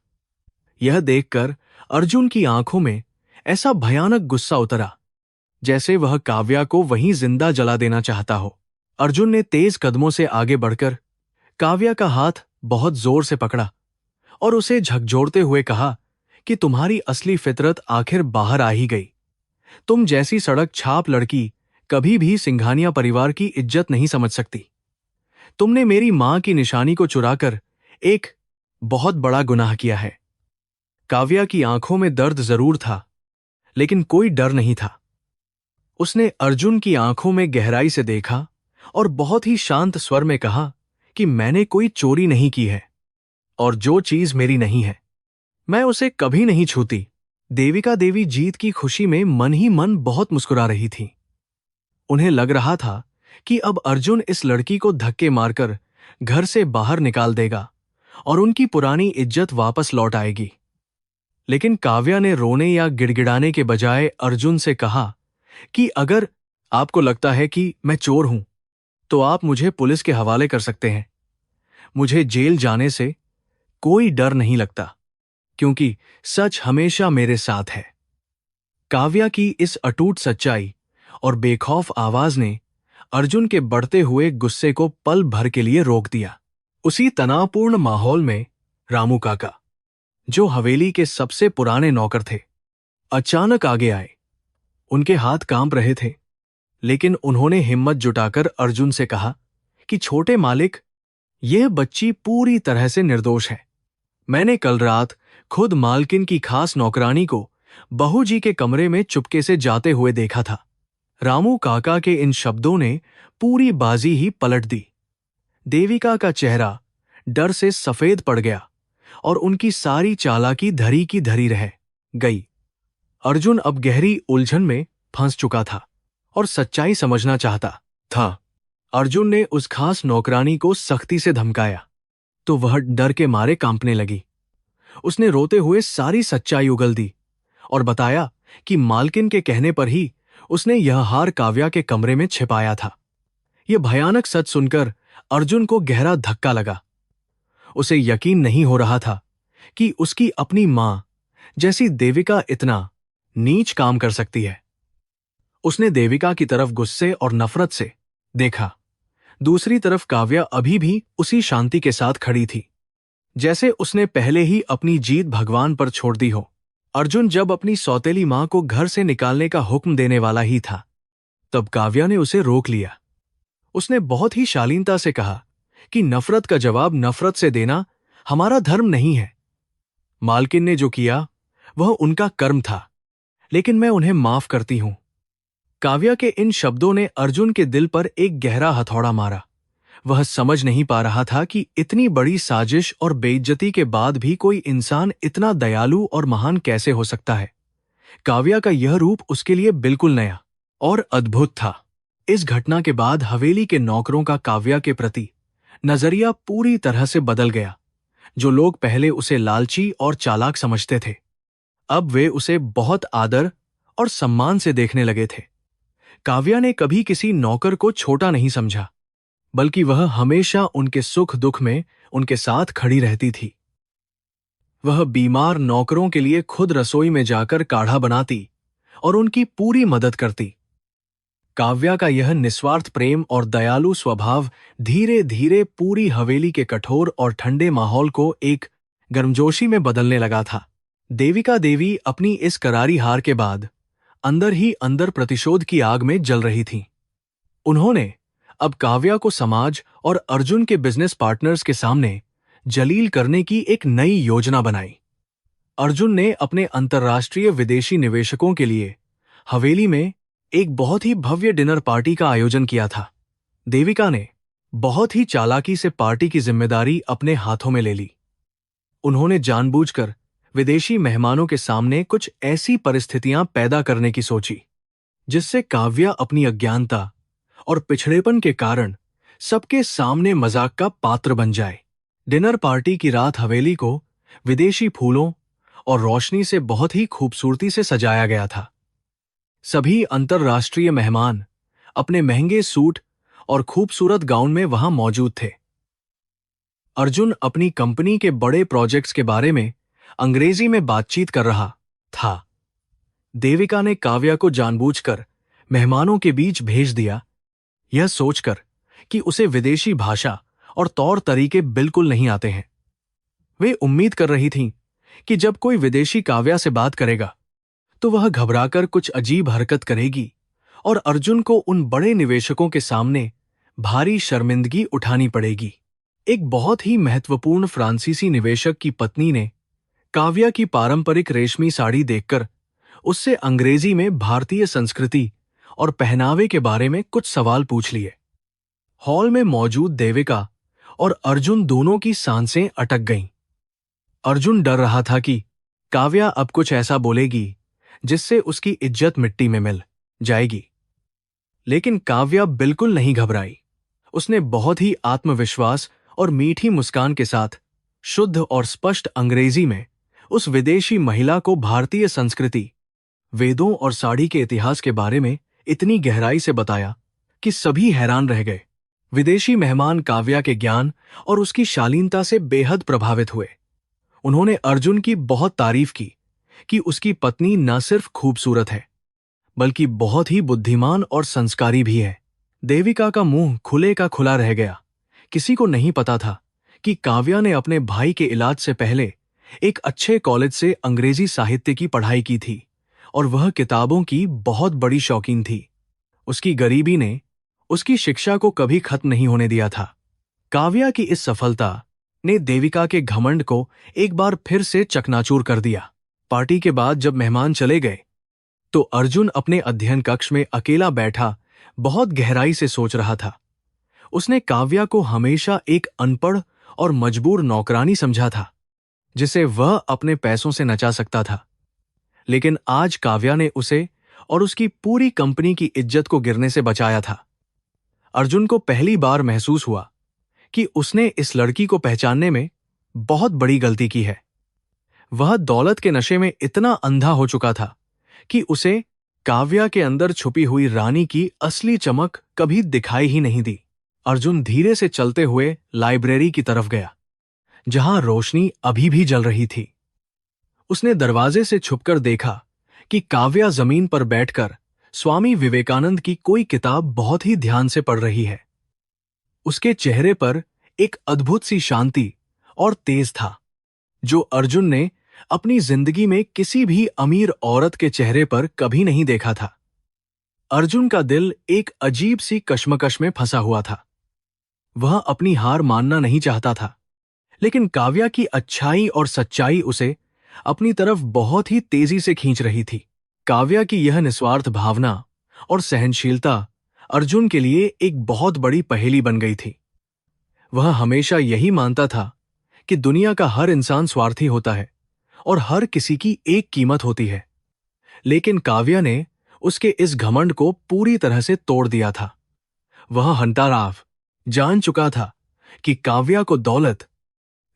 यह देखकर अर्जुन की आंखों में ऐसा भयानक गुस्सा उतरा जैसे वह काव्या को वहीं जिंदा जला देना चाहता हो। अर्जुन ने तेज कदमों से आगे बढ़कर काव्या का हाथ बहुत जोर से पकड़ा और उसे झकझोरते हुए कहा कि तुम्हारी असली फितरत आखिर बाहर आ ही गई। तुम जैसी सड़क छाप लड़की कभी भी सिंघानिया परिवार की इज्जत नहीं समझ सकती। तुमने मेरी मां की निशानी को चुराकर एक बहुत बड़ा गुनाह किया है। काव्या की आंखों में दर्द जरूर था, लेकिन कोई डर नहीं था। उसने अर्जुन की आंखों में गहराई से देखा और बहुत ही शांत स्वर में कहा कि मैंने कोई चोरी नहीं की है और जो चीज मेरी नहीं है मैं उसे कभी नहीं छूती। देविका देवी जीत की खुशी में मन ही मन बहुत मुस्कुरा रही थी। उन्हें लग रहा था कि अब अर्जुन इस लड़की को धक्के मारकर घर से बाहर निकाल देगा और उनकी पुरानी इज्जत वापस लौट आएगी। लेकिन काव्या ने रोने या गिड़गिड़ाने के बजाय अर्जुन से कहा कि अगर आपको लगता है कि मैं चोर हूं तो आप मुझे पुलिस के हवाले कर सकते हैं। मुझे जेल जाने से कोई डर नहीं लगता, क्योंकि सच हमेशा मेरे साथ है। काव्या की इस अटूट सच्चाई और बेखौफ आवाज ने अर्जुन के बढ़ते हुए गुस्से को पल भर के लिए रोक दिया। उसी तनावपूर्ण माहौल में रामू काका, जो हवेली के सबसे पुराने नौकर थे, अचानक आगे आए। उनके हाथ कांप रहे थे, लेकिन उन्होंने हिम्मत जुटाकर अर्जुन से कहा कि छोटे मालिक, यह बच्ची पूरी तरह से निर्दोष है। मैंने कल रात खुद मालकिन की खास नौकरानी को बहू जी के कमरे में चुपके से जाते हुए देखा था। रामू काका के इन शब्दों ने पूरी बाजी ही पलट दी। देविका का चेहरा डर से सफेद पड़ गया और उनकी सारी चालाकी धरी की धरी रह गई। अर्जुन अब गहरी उलझन में फंस चुका था और सच्चाई समझना चाहता था। अर्जुन ने उस खास नौकरानी को सख्ती से धमकाया तो वह डर के मारे कांपने लगी। उसने रोते हुए सारी सच्चाई उगल दी और बताया कि मालकिन के कहने पर ही उसने यह हार काव्या के कमरे में छिपाया था। यह भयानक सच सुनकर अर्जुन को गहरा धक्का लगा। उसे यकीन नहीं हो रहा था कि उसकी अपनी मां जैसी देविका इतना नीच काम कर सकती है। उसने देविका की तरफ गुस्से और नफरत से देखा। दूसरी तरफ काव्या अभी भी उसी शांति के साथ खड़ी थी, जैसे उसने पहले ही अपनी जीत भगवान पर छोड़ दी हो। अर्जुन जब अपनी सौतेली मां को घर से निकालने का हुक्म देने वाला ही था, तब काव्या ने उसे रोक लिया। उसने बहुत ही शालीनता से कहा कि नफरत का जवाब नफरत से देना हमारा धर्म नहीं है। मालकिन ने जो किया वह उनका कर्म था, लेकिन मैं उन्हें माफ करती हूं। काव्या के इन शब्दों ने अर्जुन के दिल पर एक गहरा हथौड़ा मारा। वह समझ नहीं पा रहा था कि इतनी बड़ी साजिश और बेइज्जती के बाद भी कोई इंसान इतना दयालु और महान कैसे हो सकता है। काव्या का यह रूप उसके लिए बिल्कुल नया और अद्भुत था। इस घटना के बाद हवेली के नौकरों का काव्या के प्रति नजरिया पूरी तरह से बदल गया। जो लोग पहले उसे लालची और चालाक समझते थे, अब वे उसे बहुत आदर और सम्मान से देखने लगे थे। काव्या ने कभी किसी नौकर को छोटा नहीं समझा, बल्कि वह हमेशा उनके सुख दुख में उनके साथ खड़ी रहती थी। वह बीमार नौकरों के लिए खुद रसोई में जाकर काढ़ा बनाती और उनकी पूरी मदद करती। काव्या का यह निस्वार्थ प्रेम और दयालु स्वभाव धीरे धीरे पूरी हवेली के कठोर और ठंडे माहौल को एक गर्मजोशी में बदलने लगा था। देविका देवी अपनी इस करारी हार के बाद अंदर ही अंदर प्रतिशोध की आग में जल रही थीं। उन्होंने अब काव्या को समाज और अर्जुन के बिजनेस पार्टनर्स के सामने जलील करने की एक नई योजना बनाई। अर्जुन ने अपने अंतर्राष्ट्रीय विदेशी निवेशकों के लिए हवेली में एक बहुत ही भव्य डिनर पार्टी का आयोजन किया था। देविका ने बहुत ही चालाकी से पार्टी की जिम्मेदारी अपने हाथों में ले ली। उन्होंने जानबूझकर विदेशी मेहमानों के सामने कुछ ऐसी परिस्थितियां पैदा करने की सोची जिससे काव्या अपनी अज्ञानता और पिछड़ेपन के कारण सबके सामने मजाक का पात्र बन जाए। डिनर पार्टी की रात हवेली को विदेशी फूलों और रोशनी से बहुत ही खूबसूरती से सजाया गया था। सभी अंतर्राष्ट्रीय मेहमान अपने महंगे सूट और खूबसूरत गाउन में वहां मौजूद थे। अर्जुन अपनी कंपनी के बड़े प्रोजेक्ट्स के बारे में अंग्रेजी में बातचीत कर रहा था। देविका ने काव्या को जानबूझकर मेहमानों के बीच भेज दिया, यह सोचकर कि उसे विदेशी भाषा और तौर तरीके बिल्कुल नहीं आते हैं। वे उम्मीद कर रही थीं कि जब कोई विदेशी काव्या से बात करेगा तो वह घबराकर कुछ अजीब हरकत करेगी और अर्जुन को उन बड़े निवेशकों के सामने भारी शर्मिंदगी उठानी पड़ेगी। एक बहुत ही महत्वपूर्ण फ्रांसीसी निवेशक की पत्नी ने काव्या की पारंपरिक रेशमी साड़ी देखकर उससे अंग्रेजी में भारतीय संस्कृति और पहनावे के बारे में कुछ सवाल पूछ लिए। हॉल में मौजूद देविका और अर्जुन दोनों की सांसें अटक गईं। अर्जुन डर रहा था कि काव्या अब कुछ ऐसा बोलेगी जिससे उसकी इज्जत मिट्टी में मिल जाएगी, लेकिन काव्या बिल्कुल नहीं घबराई। उसने बहुत ही आत्मविश्वास और मीठी मुस्कान के साथ शुद्ध और स्पष्ट अंग्रेजी में उस विदेशी महिला को भारतीय संस्कृति, वेदों और साड़ी के इतिहास के बारे में इतनी गहराई से बताया कि सभी हैरान रह गए। विदेशी मेहमान काव्या के ज्ञान और उसकी शालीनता से बेहद प्रभावित हुए। उन्होंने अर्जुन की बहुत तारीफ की कि उसकी पत्नी न सिर्फ खूबसूरत है, बल्कि बहुत ही बुद्धिमान और संस्कारी भी है। देविका का मुंह खुले का खुला रह गया। किसी को नहीं पता था कि काव्या ने अपने भाई के इलाज से पहले एक अच्छे कॉलेज से अंग्रेजी साहित्य की पढ़ाई की थी और वह किताबों की बहुत बड़ी शौकीन थी। उसकी गरीबी ने उसकी शिक्षा को कभी खत्म नहीं होने दिया था। काव्या की इस सफलता ने देविका के घमंड को एक बार फिर से चकनाचूर कर दिया। पार्टी के बाद जब मेहमान चले गए तो अर्जुन अपने अध्ययन कक्ष में अकेला बैठा बहुत गहराई से सोच रहा था। उसने काव्या को हमेशा एक अनपढ़ और मजबूर नौकरानी समझा था जिसे वह अपने पैसों से नचा सकता था। लेकिन आज काव्या ने उसे और उसकी पूरी कंपनी की इज्जत को गिरने से बचाया था। अर्जुन को पहली बार महसूस हुआ कि उसने इस लड़की को पहचानने में बहुत बड़ी गलती की है। वह दौलत के नशे में इतना अंधा हो चुका था कि उसे काव्या के अंदर छुपी हुई रानी की असली चमक कभी दिखाई ही नहीं दी। अर्जुन धीरे से चलते हुए लाइब्रेरी की तरफ गया, जहां रोशनी अभी भी जल रही थी। उसने दरवाजे से छुपकर देखा कि काव्या जमीन पर बैठकर स्वामी विवेकानंद की कोई किताब बहुत ही ध्यान से पढ़ रही है। उसके चेहरे पर एक अद्भुत सी शांति और तेज था, जो अर्जुन ने अपनी जिंदगी में किसी भी अमीर औरत के चेहरे पर कभी नहीं देखा था। अर्जुन का दिल एक अजीब सी कश्मकश में फंसा हुआ था। वह अपनी हार मानना नहीं चाहता था, लेकिन काव्या की अच्छाई और सच्चाई उसे अपनी तरफ बहुत ही तेजी से खींच रही थी। काव्या की यह निस्वार्थ भावना और सहनशीलता अर्जुन के लिए एक बहुत बड़ी पहेली बन गई थी। वह हमेशा यही मानता था कि दुनिया का हर इंसान स्वार्थी होता है और हर किसी की एक कीमत होती है, लेकिन काव्या ने उसके इस घमंड को पूरी तरह से तोड़ दिया था। वह हंटाराव जान चुका था कि काव्या को दौलत,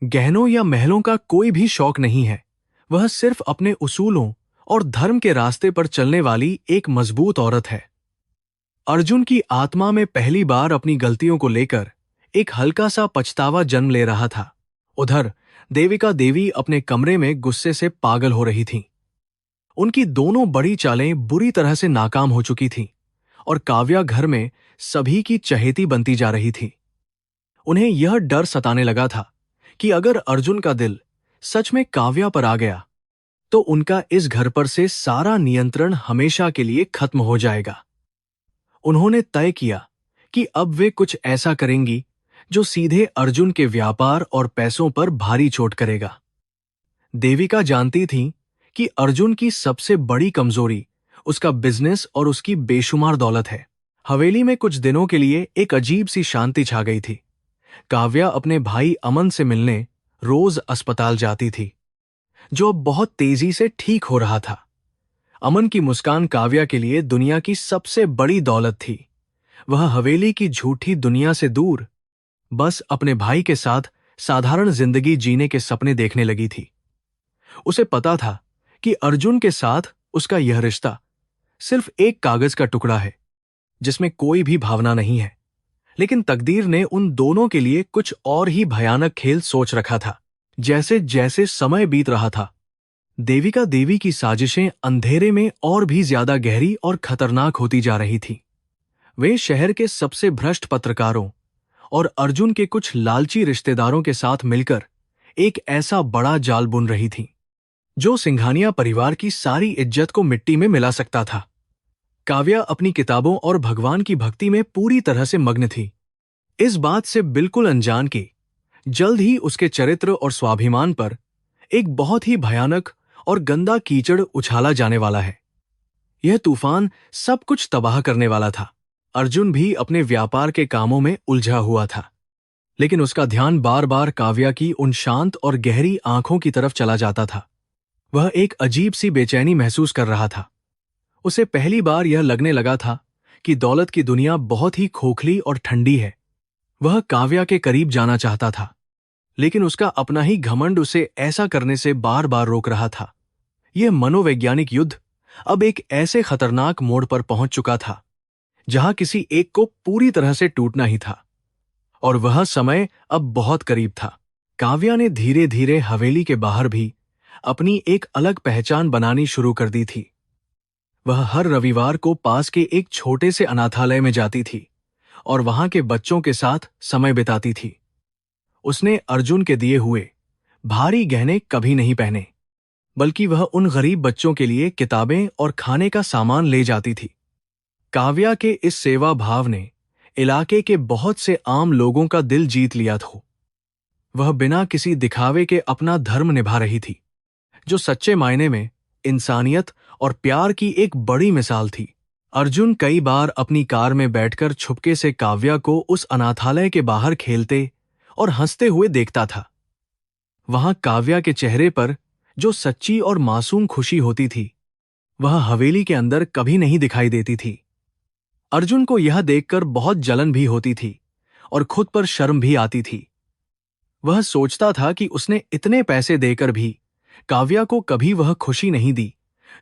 गहनों या महलों का कोई भी शौक नहीं है। वह सिर्फ अपने उसूलों और धर्म के रास्ते पर चलने वाली एक मजबूत औरत है। अर्जुन की आत्मा में पहली बार अपनी गलतियों को लेकर एक हल्का सा पछतावा जन्म ले रहा था। उधर देविका देवी अपने कमरे में गुस्से से पागल हो रही थीं। उनकी दोनों बड़ी चालें बुरी तरह से नाकाम हो चुकी थीं और काव्या घर में सभी की चहेती बनती जा रही थी। उन्हें यह डर सताने लगा था कि अगर अर्जुन का दिल सच में काव्या पर आ गया तो उनका इस घर पर से सारा नियंत्रण हमेशा के लिए खत्म हो जाएगा। उन्होंने तय किया कि अब वे कुछ ऐसा करेंगी जो सीधे अर्जुन के व्यापार और पैसों पर भारी चोट करेगा। देविका जानती थी कि अर्जुन की सबसे बड़ी कमजोरी उसका बिजनेस और उसकी बेशुमार दौलत है। हवेली में कुछ दिनों के लिए एक अजीब सी शांति छा गई थी। काव्या अपने भाई अमन से मिलने रोज अस्पताल जाती थी, जो अब बहुत तेजी से ठीक हो रहा था। अमन की मुस्कान काव्या के लिए दुनिया की सबसे बड़ी दौलत थी। वह हवेली की झूठी दुनिया से दूर बस अपने भाई के साथ साधारण जिंदगी जीने के सपने देखने लगी थी। उसे पता था कि अर्जुन के साथ उसका यह रिश्ता सिर्फ एक कागज का टुकड़ा है, जिसमें कोई भी भावना नहीं है। लेकिन तकदीर ने उन दोनों के लिए कुछ और ही भयानक खेल सोच रखा था। जैसे जैसे समय बीत रहा था, देविका देवी की साजिशें अंधेरे में और भी ज्यादा गहरी और खतरनाक होती जा रही थी। वे शहर के सबसे भ्रष्ट पत्रकारों और अर्जुन के कुछ लालची रिश्तेदारों के साथ मिलकर एक ऐसा बड़ा जाल बुन रही थीं, जो सिंघानिया परिवार की सारी इज्जत को मिट्टी में मिला सकता था। काव्या अपनी किताबों और भगवान की भक्ति में पूरी तरह से मग्न थी, इस बात से बिल्कुल अनजान कि जल्द ही उसके चरित्र और स्वाभिमान पर एक बहुत ही भयानक और गंदा कीचड़ उछाला जाने वाला है। यह तूफान सब कुछ तबाह करने वाला था। अर्जुन भी अपने व्यापार के कामों में उलझा हुआ था, लेकिन उसका ध्यान बार बार काव्या की उन शांत और गहरी आंखों की तरफ चला जाता था। वह एक अजीब सी बेचैनी महसूस कर रहा था। उसे पहली बार यह लगने लगा था कि दौलत की दुनिया बहुत ही खोखली और ठंडी है। वह काव्या के करीब जाना चाहता था, लेकिन उसका अपना ही घमंड उसे ऐसा करने से बार बार रोक रहा था। यह मनोवैज्ञानिक युद्ध अब एक ऐसे खतरनाक मोड़ पर पहुंच चुका था जहां किसी एक को पूरी तरह से टूटना ही था, और वह समय अब बहुत करीब था। काव्या ने धीरे धीरे हवेली के बाहर भी अपनी एक अलग पहचान बनानी शुरू कर दी थी। वह हर रविवार को पास के एक छोटे से अनाथालय में जाती थी और वहां के बच्चों के साथ समय बिताती थी। उसने अर्जुन के दिए हुए भारी गहने कभी नहीं पहने, बल्कि वह उन गरीब बच्चों के लिए किताबें और खाने का सामान ले जाती थी। काव्या के इस सेवा भाव ने इलाके के बहुत से आम लोगों का दिल जीत लिया था। वह बिना किसी दिखावे के अपना धर्म निभा रही थी, जो सच्चे मायने में इंसानियत और प्यार की एक बड़ी मिसाल थी। अर्जुन कई बार अपनी कार में बैठकर छुपके से काव्या को उस अनाथालय के बाहर खेलते और हंसते हुए देखता था। वहां काव्या के चेहरे पर जो सच्ची और मासूम खुशी होती थी, वह हवेली के अंदर कभी नहीं दिखाई देती थी। अर्जुन को यह देखकर बहुत जलन भी होती थी और खुद पर शर्म भी आती थी। वह सोचता था कि उसने इतने पैसे देकर भी काव्या को कभी वह खुशी नहीं दी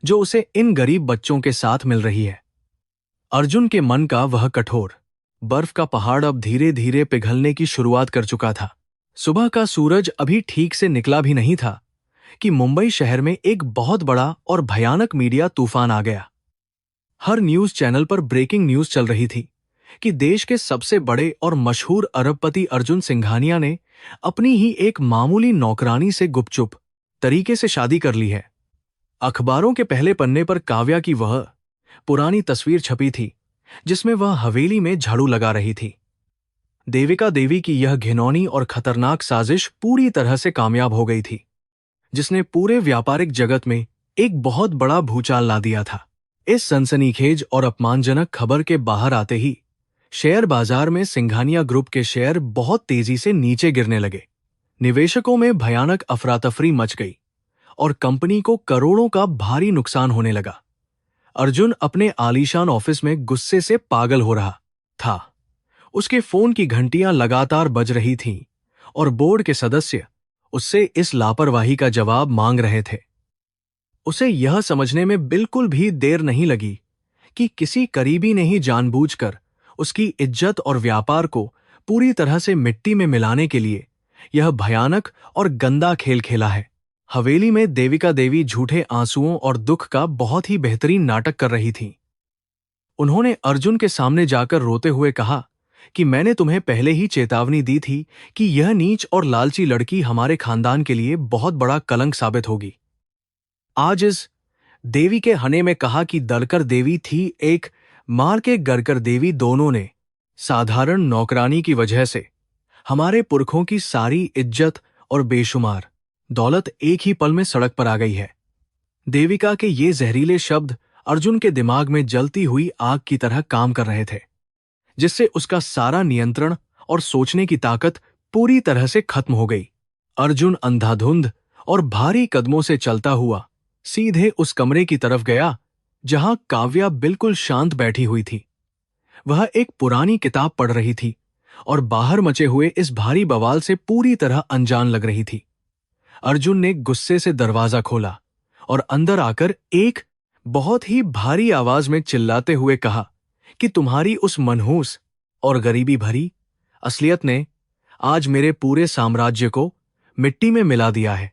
जो उसे इन गरीब बच्चों के साथ मिल रही है। अर्जुन के मन का वह कठोर बर्फ का पहाड़ अब धीरे धीरे पिघलने की शुरुआत कर चुका था। सुबह का सूरज अभी ठीक से निकला भी नहीं था कि मुंबई शहर में एक बहुत बड़ा और भयानक मीडिया तूफान आ गया। हर न्यूज चैनल पर ब्रेकिंग न्यूज चल रही थी कि देश के सबसे बड़े और मशहूर अरबपति अर्जुन सिंघानिया ने अपनी ही एक मामूली नौकरानी से गुपचुप तरीके से शादी कर ली है। अखबारों के पहले पन्ने पर काव्या की वह पुरानी तस्वीर छपी थी जिसमें वह हवेली में झाड़ू लगा रही थी। देविका देवी की यह घिनौनी और खतरनाक साजिश पूरी तरह से कामयाब हो गई थी, जिसने पूरे व्यापारिक जगत में एक बहुत बड़ा भूचाल ला दिया था। इस सनसनीखेज और अपमानजनक खबर के बाहर आते ही शेयर बाजार में सिंघानिया ग्रुप के शेयर बहुत तेजी से नीचे गिरने लगे। निवेशकों में भयानक अफरा-तफरी मच गई और कंपनी को करोड़ों का भारी नुकसान होने लगा। अर्जुन अपने आलीशान ऑफिस में गुस्से से पागल हो रहा था। उसके फोन की घंटियां लगातार बज रही थीं और बोर्ड के सदस्य उससे इस लापरवाही का जवाब मांग रहे थे। उसे यह समझने में बिल्कुल भी देर नहीं लगी कि किसी करीबी ने ही जानबूझकर उसकी इज्जत और व्यापार को पूरी तरह से मिट्टी में मिलाने के लिए यह भयानक और गंदा खेल खेला है। हवेली में देविका देवी झूठे आंसुओं और दुख का बहुत ही बेहतरीन नाटक कर रही थीं। उन्होंने अर्जुन के सामने जाकर रोते हुए कहा कि मैंने तुम्हें पहले ही चेतावनी दी थी कि यह नीच और लालची लड़की हमारे खानदान के लिए बहुत बड़ा कलंक साबित होगी। आज इस देवी के हने में कहा कि दलकर देवी थी एक मार के गरकर देवी, दोनों ने साधारण नौकरानी की वजह से हमारे पुरखों की सारी इज्जत और बेशुमार दौलत एक ही पल में सड़क पर आ गई है। देविका के ये जहरीले शब्द अर्जुन के दिमाग में जलती हुई आग की तरह काम कर रहे थे, जिससे उसका सारा नियंत्रण और सोचने की ताकत पूरी तरह से खत्म हो गई। अर्जुन अंधाधुंध और भारी कदमों से चलता हुआ सीधे उस कमरे की तरफ गया जहां काव्या बिल्कुल शांत बैठी हुई थी। वह एक पुरानी किताब पढ़ रही थी और बाहर मचे हुए इस भारी बवाल से पूरी तरह अनजान लग रही थी। अर्जुन ने गुस्से से दरवाजा खोला और अंदर आकर एक बहुत ही भारी आवाज में चिल्लाते हुए कहा कि तुम्हारी उस मनहूस और गरीबी भरी असलियत ने आज मेरे पूरे साम्राज्य को मिट्टी में मिला दिया है।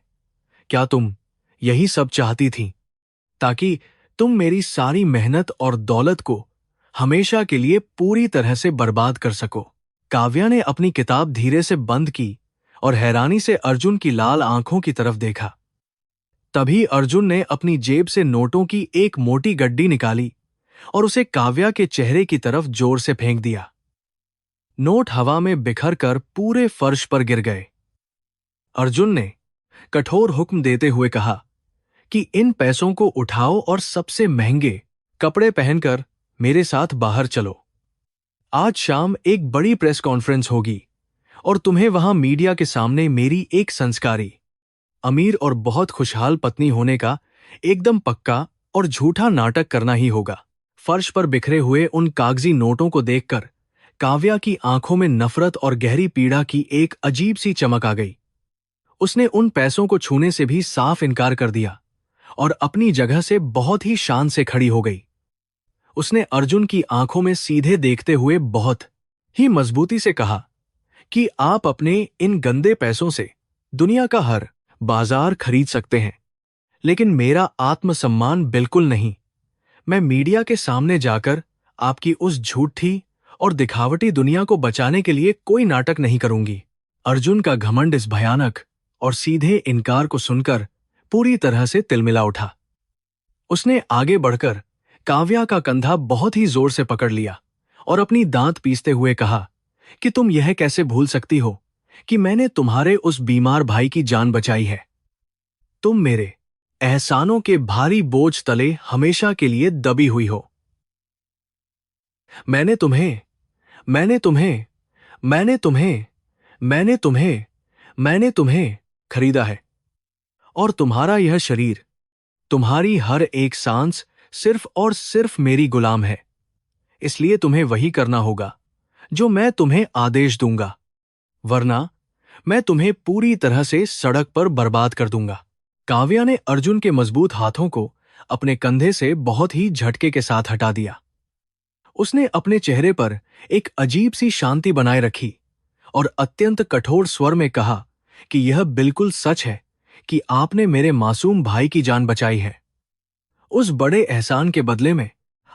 क्या तुम यही सब चाहती थी, ताकि तुम मेरी सारी मेहनत और दौलत को हमेशा के लिए पूरी तरह से बर्बाद कर सको? काव्या ने अपनी किताब धीरे से बंद की और हैरानी से अर्जुन की लाल आंखों की तरफ देखा। तभी अर्जुन ने अपनी जेब से नोटों की एक मोटी गड्डी निकाली और उसे काव्या के चेहरे की तरफ जोर से फेंक दिया। नोट हवा में बिखर कर पूरे फर्श पर गिर गए। अर्जुन ने कठोर हुक्म देते हुए कहा कि इन पैसों को उठाओ और सबसे महंगे कपड़े पहनकर मेरे साथ बाहर चलो। आज शाम एक बड़ी प्रेस कॉन्फ्रेंस होगी और तुम्हें वहां मीडिया के सामने मेरी एक संस्कारी, अमीर और बहुत खुशहाल पत्नी होने का एकदम पक्का और झूठा नाटक करना ही होगा। फर्श पर बिखरे हुए उन कागजी नोटों को देखकर काव्या की आंखों में नफरत और गहरी पीड़ा की एक अजीब सी चमक आ गई। उसने उन पैसों को छूने से भी साफ इनकार कर दिया और अपनी जगह से बहुत ही शान से खड़ी हो गई। उसने अर्जुन की आंखों में सीधे देखते हुए बहुत ही मजबूती से कहा कि आप अपने इन गंदे पैसों से दुनिया का हर बाजार खरीद सकते हैं, लेकिन मेरा आत्मसम्मान बिल्कुल नहीं। मैं मीडिया के सामने जाकर आपकी उस झूठी और दिखावटी दुनिया को बचाने के लिए कोई नाटक नहीं करूंगी। अर्जुन का घमंड इस भयानक और सीधे इनकार को सुनकर पूरी तरह से तिलमिला उठा। उसने आगे बढ़कर काव्या का कंधा बहुत ही जोर से पकड़ लिया और अपनी दांत पीसते हुए कहा कि तुम यह कैसे भूल सकती हो कि मैंने तुम्हारे उस बीमार भाई की जान बचाई है। तुम मेरे एहसानों के भारी बोझ तले हमेशा के लिए दबी हुई हो। मैंने तुम्हें मैंने तुम्हें मैंने तुम्हें मैंने तुम्हें मैंने तुम्हें खरीदा है और तुम्हारा यह शरीर, तुम्हारी हर एक सांस सिर्फ और सिर्फ मेरी गुलाम है। इसलिए तुम्हें वही करना होगा जो मैं तुम्हें आदेश दूंगा, वरना मैं तुम्हें पूरी तरह से सड़क पर बर्बाद कर दूंगा। काव्या ने अर्जुन के मजबूत हाथों को अपने कंधे से बहुत ही झटके के साथ हटा दिया। उसने अपने चेहरे पर एक अजीब सी शांति बनाए रखी और अत्यंत कठोर स्वर में कहा कि यह बिल्कुल सच है कि आपने मेरे मासूम भाई की जान बचाई है। उस बड़े एहसान के बदले में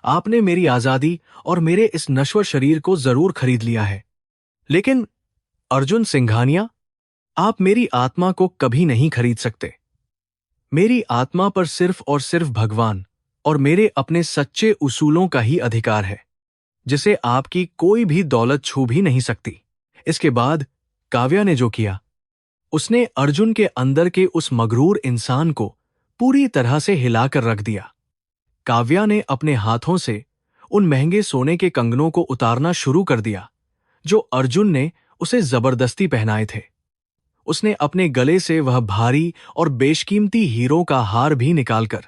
आपने मेरी आजादी और मेरे इस नश्वर शरीर को जरूर खरीद लिया है। लेकिन अर्जुन सिंघानिया, आप मेरी आत्मा को कभी नहीं खरीद सकते। मेरी आत्मा पर सिर्फ और सिर्फ भगवान और मेरे अपने सच्चे उसूलों का ही अधिकार है, जिसे आपकी कोई भी दौलत छू भी नहीं सकती। इसके बाद काव्या ने जो किया, उसने अर्जुन के अंदर के उस मगरूर इंसान को पूरी तरह से हिलाकर रख दिया। काव्या ने अपने हाथों से उन महंगे सोने के कंगनों को उतारना शुरू कर दिया जो अर्जुन ने उसे जबरदस्ती पहनाए थे। उसने अपने गले से वह भारी और बेशकीमती हीरो का हार भी निकालकर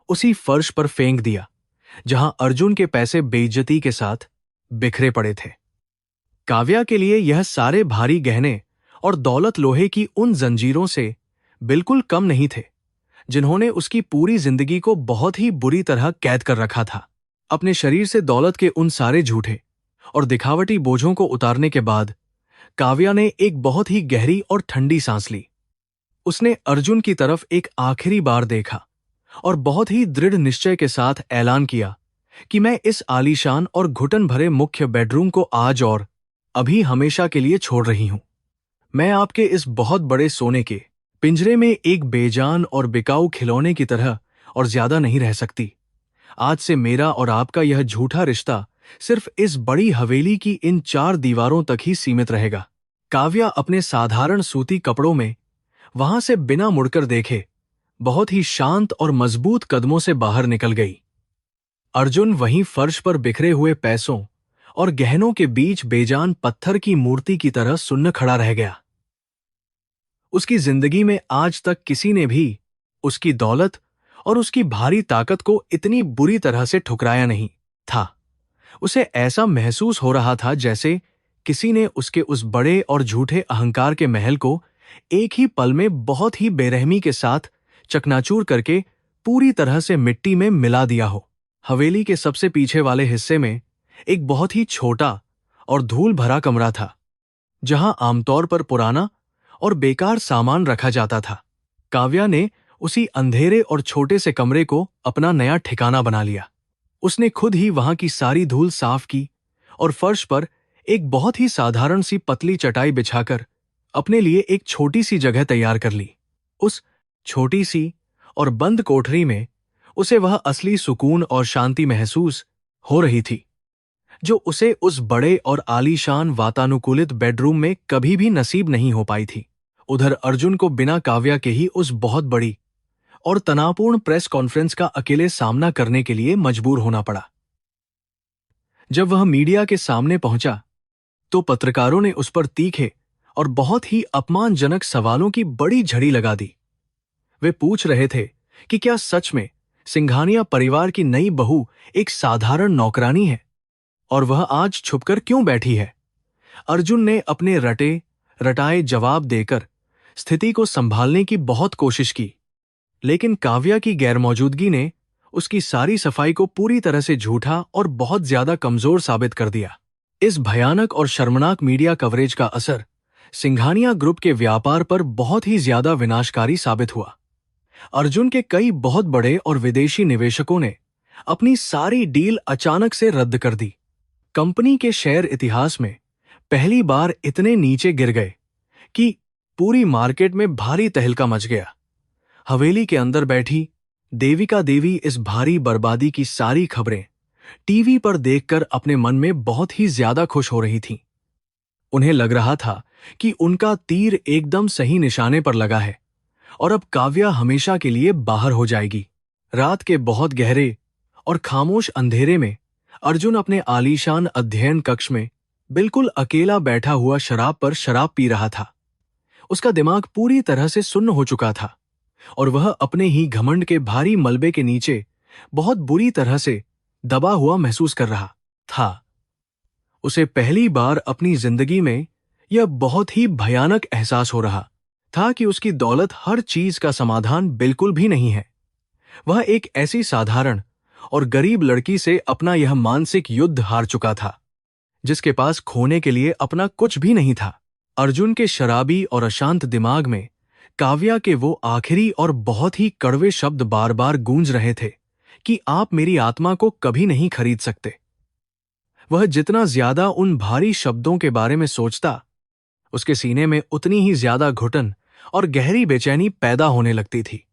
उसी फर्श पर फेंक दिया जहां अर्जुन के पैसे बेइज्जती के साथ बिखरे पड़े थे। काव्या के लिए यह सारे भारी गहने और दौलत लोहे की उन जंजीरों से बिल्कुल कम नहीं थे जिन्होंने उसकी पूरी जिंदगी को बहुत ही बुरी तरह कैद कर रखा था। अपने शरीर से दौलत के उन सारे झूठे और दिखावटी बोझों को उतारने के बाद काव्या ने एक बहुत ही गहरी और ठंडी सांस ली। उसने अर्जुन की तरफ एक आखिरी बार देखा और बहुत ही दृढ़ निश्चय के साथ ऐलान किया कि मैं इस आलीशान और घुटन भरे मुख्य बेडरूम को आज और अभी हमेशा के लिए छोड़ रही हूं। मैं आपके इस बहुत बड़े सोने के पिंजरे में एक बेजान और बिकाऊ खिलौने की तरह और ज्यादा नहीं रह सकती। आज से मेरा और आपका यह झूठा रिश्ता सिर्फ इस बड़ी हवेली की इन 4 दीवारों तक ही सीमित रहेगा। काव्या अपने साधारण सूती कपड़ों में वहां से बिना मुड़कर देखे बहुत ही शांत और मजबूत कदमों से बाहर निकल गई। अर्जुन वहीं फर्श पर बिखरे हुए पैसों और गहनों के बीच बेजान पत्थर की मूर्ति की तरह सुन्न खड़ा रह गया। उसकी जिंदगी में आज तक किसी ने भी उसकी दौलत और उसकी भारी ताकत को इतनी बुरी तरह से ठुकराया नहीं था। उसे ऐसा महसूस हो रहा था जैसे किसी ने उसके उस बड़े और झूठे अहंकार के महल को एक ही पल में बहुत ही बेरहमी के साथ चकनाचूर करके पूरी तरह से मिट्टी में मिला दिया हो। हवेली के सबसे पीछे वाले हिस्से में एक बहुत ही छोटा और धूल भरा कमरा था जहां आमतौर पर पुराना और बेकार सामान रखा जाता था। काव्या ने उसी अंधेरे और छोटे से कमरे को अपना नया ठिकाना बना लिया। उसने खुद ही वहां की सारी धूल साफ की और फर्श पर एक बहुत ही साधारण सी पतली चटाई बिछाकर अपने लिए एक छोटी सी जगह तैयार कर ली। उस छोटी सी और बंद कोठरी में उसे वह असली सुकून और शांति महसूस हो रही थी जो उसे उस बड़े और आलीशान वातानुकूलित बेडरूम में कभी भी नसीब नहीं हो पाई थी। उधर अर्जुन को बिना काव्या के ही उस बहुत बड़ी और तनावपूर्ण प्रेस कॉन्फ्रेंस का अकेले सामना करने के लिए मजबूर होना पड़ा। जब वह मीडिया के सामने पहुंचा तो पत्रकारों ने उस पर तीखे और बहुत ही अपमानजनक सवालों की बड़ी झड़ी लगा दी। वे पूछ रहे थे कि क्या सच में सिंघानिया परिवार की नई बहू एक साधारण नौकरानी है और वह आज छुपकर क्यों बैठी है। अर्जुन ने अपने रटे रटाए जवाब देकर स्थिति को संभालने की बहुत कोशिश की, लेकिन काव्या की गैरमौजूदगी ने उसकी सारी सफाई को पूरी तरह से झूठा और बहुत ज्यादा कमजोर साबित कर दिया। इस भयानक और शर्मनाक मीडिया कवरेज का असर सिंघानिया ग्रुप के व्यापार पर बहुत ही ज्यादा विनाशकारी साबित हुआ। अर्जुन के कई बहुत बड़े और विदेशी निवेशकों ने अपनी सारी डील अचानक से रद्द कर दी। कंपनी के शेयर इतिहास में पहली बार इतने नीचे गिर गए कि पूरी मार्केट में भारी तहलका मच गया। हवेली के अंदर बैठी देविका देवी इस भारी बर्बादी की सारी खबरें टीवी पर देखकर अपने मन में बहुत ही ज्यादा खुश हो रही थीं। उन्हें लग रहा था कि उनका तीर एकदम सही निशाने पर लगा है और अब काव्या हमेशा के लिए बाहर हो जाएगी। रात के बहुत गहरे और खामोश अंधेरे में अर्जुन अपने आलीशान अध्ययन कक्ष में बिल्कुल अकेला बैठा हुआ शराब पर शराब पी रहा था। उसका दिमाग पूरी तरह से सुन्न हो चुका था और वह अपने ही घमंड के भारी मलबे के नीचे बहुत बुरी तरह से दबा हुआ महसूस कर रहा था। उसे पहली बार अपनी जिंदगी में यह बहुत ही भयानक एहसास हो रहा था कि उसकी दौलत हर चीज का समाधान बिल्कुल भी नहीं है। वह एक ऐसी साधारण और गरीब लड़की से अपना यह मानसिक युद्ध हार चुका था, जिसके पास खोने के लिए अपना कुछ भी नहीं था। अर्जुन के शराबी और अशांत दिमाग में काव्या के वो आखिरी और बहुत ही कड़वे शब्द बार बार गूंज रहे थे कि आप मेरी आत्मा को कभी नहीं खरीद सकते। वह जितना ज्यादा उन भारी शब्दों के बारे में सोचता, उसके सीने में उतनी ही ज्यादा घुटन और गहरी बेचैनी पैदा होने लगती थी।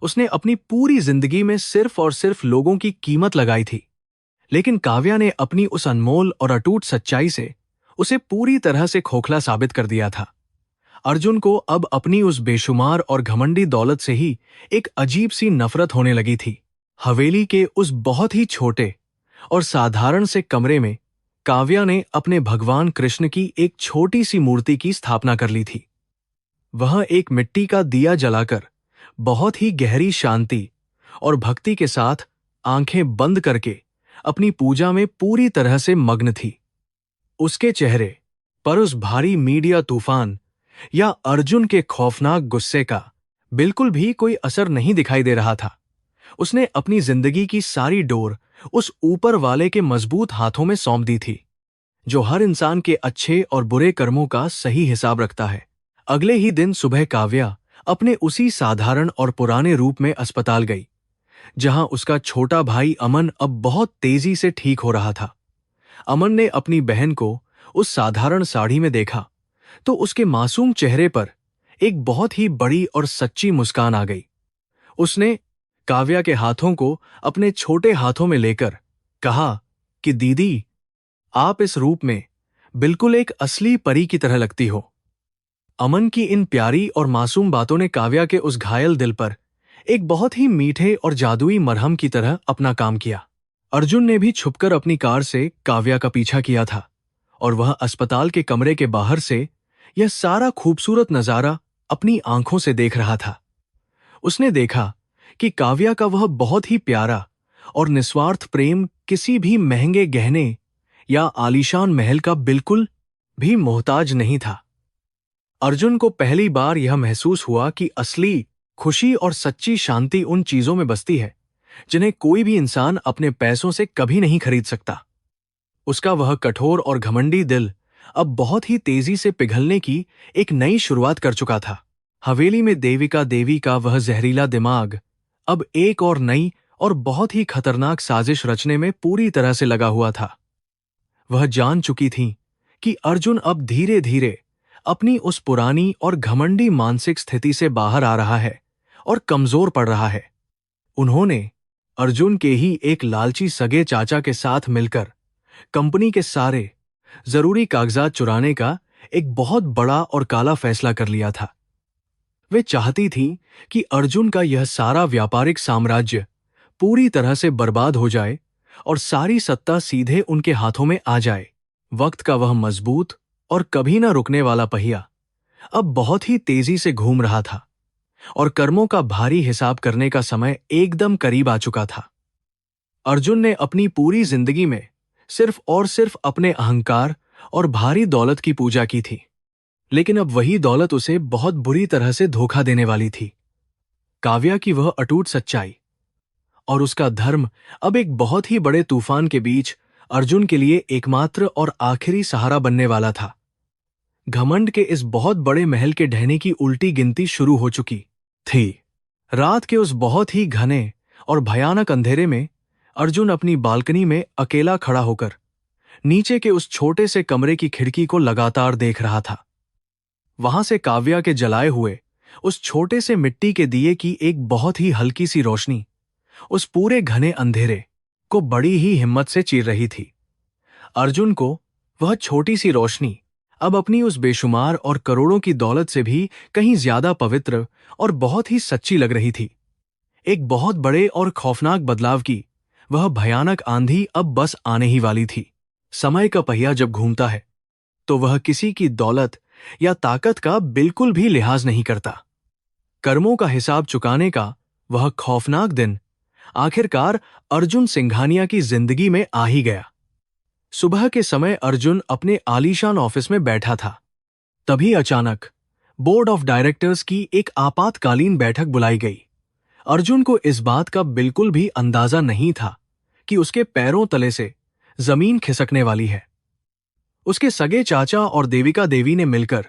उसने अपनी पूरी जिंदगी में सिर्फ और सिर्फ लोगों की कीमत लगाई थी, लेकिन काव्या ने अपनी उस अनमोल और अटूट सच्चाई से उसे पूरी तरह से खोखला साबित कर दिया था। अर्जुन को अब अपनी उस बेशुमार और घमंडी दौलत से ही एक अजीब सी नफरत होने लगी थी। हवेली के उस बहुत ही छोटे और साधारण से कमरे में काव्या ने अपने भगवान कृष्ण की एक छोटी सी मूर्ति की स्थापना कर ली थी। वह एक मिट्टी का दिया जलाकर बहुत ही गहरी शांति और भक्ति के साथ आंखें बंद करके अपनी पूजा में पूरी तरह से मग्न थी। उसके चेहरे पर उस भारी मीडिया तूफान या अर्जुन के खौफनाक गुस्से का बिल्कुल भी कोई असर नहीं दिखाई दे रहा था। उसने अपनी जिंदगी की सारी डोर उस ऊपर वाले के मजबूत हाथों में सौंप दी थी, जो हर इंसान के अच्छे और बुरे कर्मों का सही हिसाब रखता है। अगले ही दिन सुबह काव्या अपने उसी साधारण और पुराने रूप में अस्पताल गई, जहां उसका छोटा भाई अमन अब बहुत तेजी से ठीक हो रहा था। अमन ने अपनी बहन को उस साधारण साड़ी में देखा तो उसके मासूम चेहरे पर एक बहुत ही बड़ी और सच्ची मुस्कान आ गई। उसने काव्या के हाथों को अपने छोटे हाथों में लेकर कहा कि दीदी, आप इस रूप में बिल्कुल एक असली परी की तरह लगती हो। अमन की इन प्यारी और मासूम बातों ने काव्या के उस घायल दिल पर एक बहुत ही मीठे और जादुई मरहम की तरह अपना काम किया। अर्जुन ने भी छुपकर अपनी कार से काव्या का पीछा किया था और वह अस्पताल के कमरे के बाहर से यह सारा खूबसूरत नजारा अपनी आंखों से देख रहा था। उसने देखा कि काव्या का वह बहुत ही प्यारा और निस्वार्थ प्रेम किसी भी महंगे गहने या आलीशान महल का बिल्कुल भी मोहताज नहीं था। अर्जुन को पहली बार यह महसूस हुआ कि असली खुशी और सच्ची शांति उन चीजों में बसती है जिन्हें कोई भी इंसान अपने पैसों से कभी नहीं खरीद सकता। उसका वह कठोर और घमंडी दिल अब बहुत ही तेजी से पिघलने की एक नई शुरुआत कर चुका था। हवेली में देविका देवी का वह जहरीला दिमाग अब एक और नई और बहुत ही खतरनाक साजिश रचने में पूरी तरह से लगा हुआ था। वह जान चुकी थी कि अर्जुन अब धीरे धीरे अपनी उस पुरानी और घमंडी मानसिक स्थिति से बाहर आ रहा है और कमजोर पड़ रहा है। उन्होंने अर्जुन के ही एक लालची सगे चाचा के साथ मिलकर कंपनी के सारे जरूरी कागजात चुराने का एक बहुत बड़ा और काला फैसला कर लिया था। वे चाहती थी कि अर्जुन का यह सारा व्यापारिक साम्राज्य पूरी तरह से बर्बाद हो जाए और सारी सत्ता सीधे उनके हाथों में आ जाए। वक्त का वह मजबूत और कभी न रुकने वाला पहिया अब बहुत ही तेजी से घूम रहा था और कर्मों का भारी हिसाब करने का समय एकदम करीब आ चुका था। अर्जुन ने अपनी पूरी जिंदगी में सिर्फ और सिर्फ अपने अहंकार और भारी दौलत की पूजा की थी, लेकिन अब वही दौलत उसे बहुत बुरी तरह से धोखा देने वाली थी। काव्या की वह अटूट सच्चाई और उसका धर्म अब एक बहुत ही बड़े तूफान के बीच अर्जुन के लिए एकमात्र और आखिरी सहारा बनने वाला था। घमंड के इस बहुत बड़े महल के ढहने की उल्टी गिनती शुरू हो चुकी थी। रात के उस बहुत ही घने और भयानक अंधेरे में अर्जुन अपनी बालकनी में अकेला खड़ा होकर नीचे के उस छोटे से कमरे की खिड़की को लगातार देख रहा था। वहां से काव्या के जलाए हुए उस छोटे से मिट्टी के दिए की एक बहुत ही हल्की सी रोशनी उस पूरे घने अंधेरे को बड़ी ही हिम्मत से चीर रही थी। अर्जुन को वह छोटी सी रोशनी अब अपनी उस बेशुमार और करोड़ों की दौलत से भी कहीं ज्यादा पवित्र और बहुत ही सच्ची लग रही थी। एक बहुत बड़े और खौफनाक बदलाव की वह भयानक आंधी अब बस आने ही वाली थी। समय का पहिया जब घूमता है तो वह किसी की दौलत या ताकत का बिल्कुल भी लिहाज नहीं करता। कर्मों का हिसाब चुकाने का वह खौफनाक दिन आखिरकार अर्जुन सिंघानिया की जिंदगी में आ ही गया। सुबह के समय अर्जुन अपने आलीशान ऑफिस में बैठा था। तभी अचानक बोर्ड ऑफ डायरेक्टर्स की एक आपातकालीन बैठक बुलाई गई। अर्जुन को इस बात का बिल्कुल भी अंदाजा नहीं था कि उसके पैरों तले से जमीन खिसकने वाली है। उसके सगे चाचा और देविका देवी ने मिलकर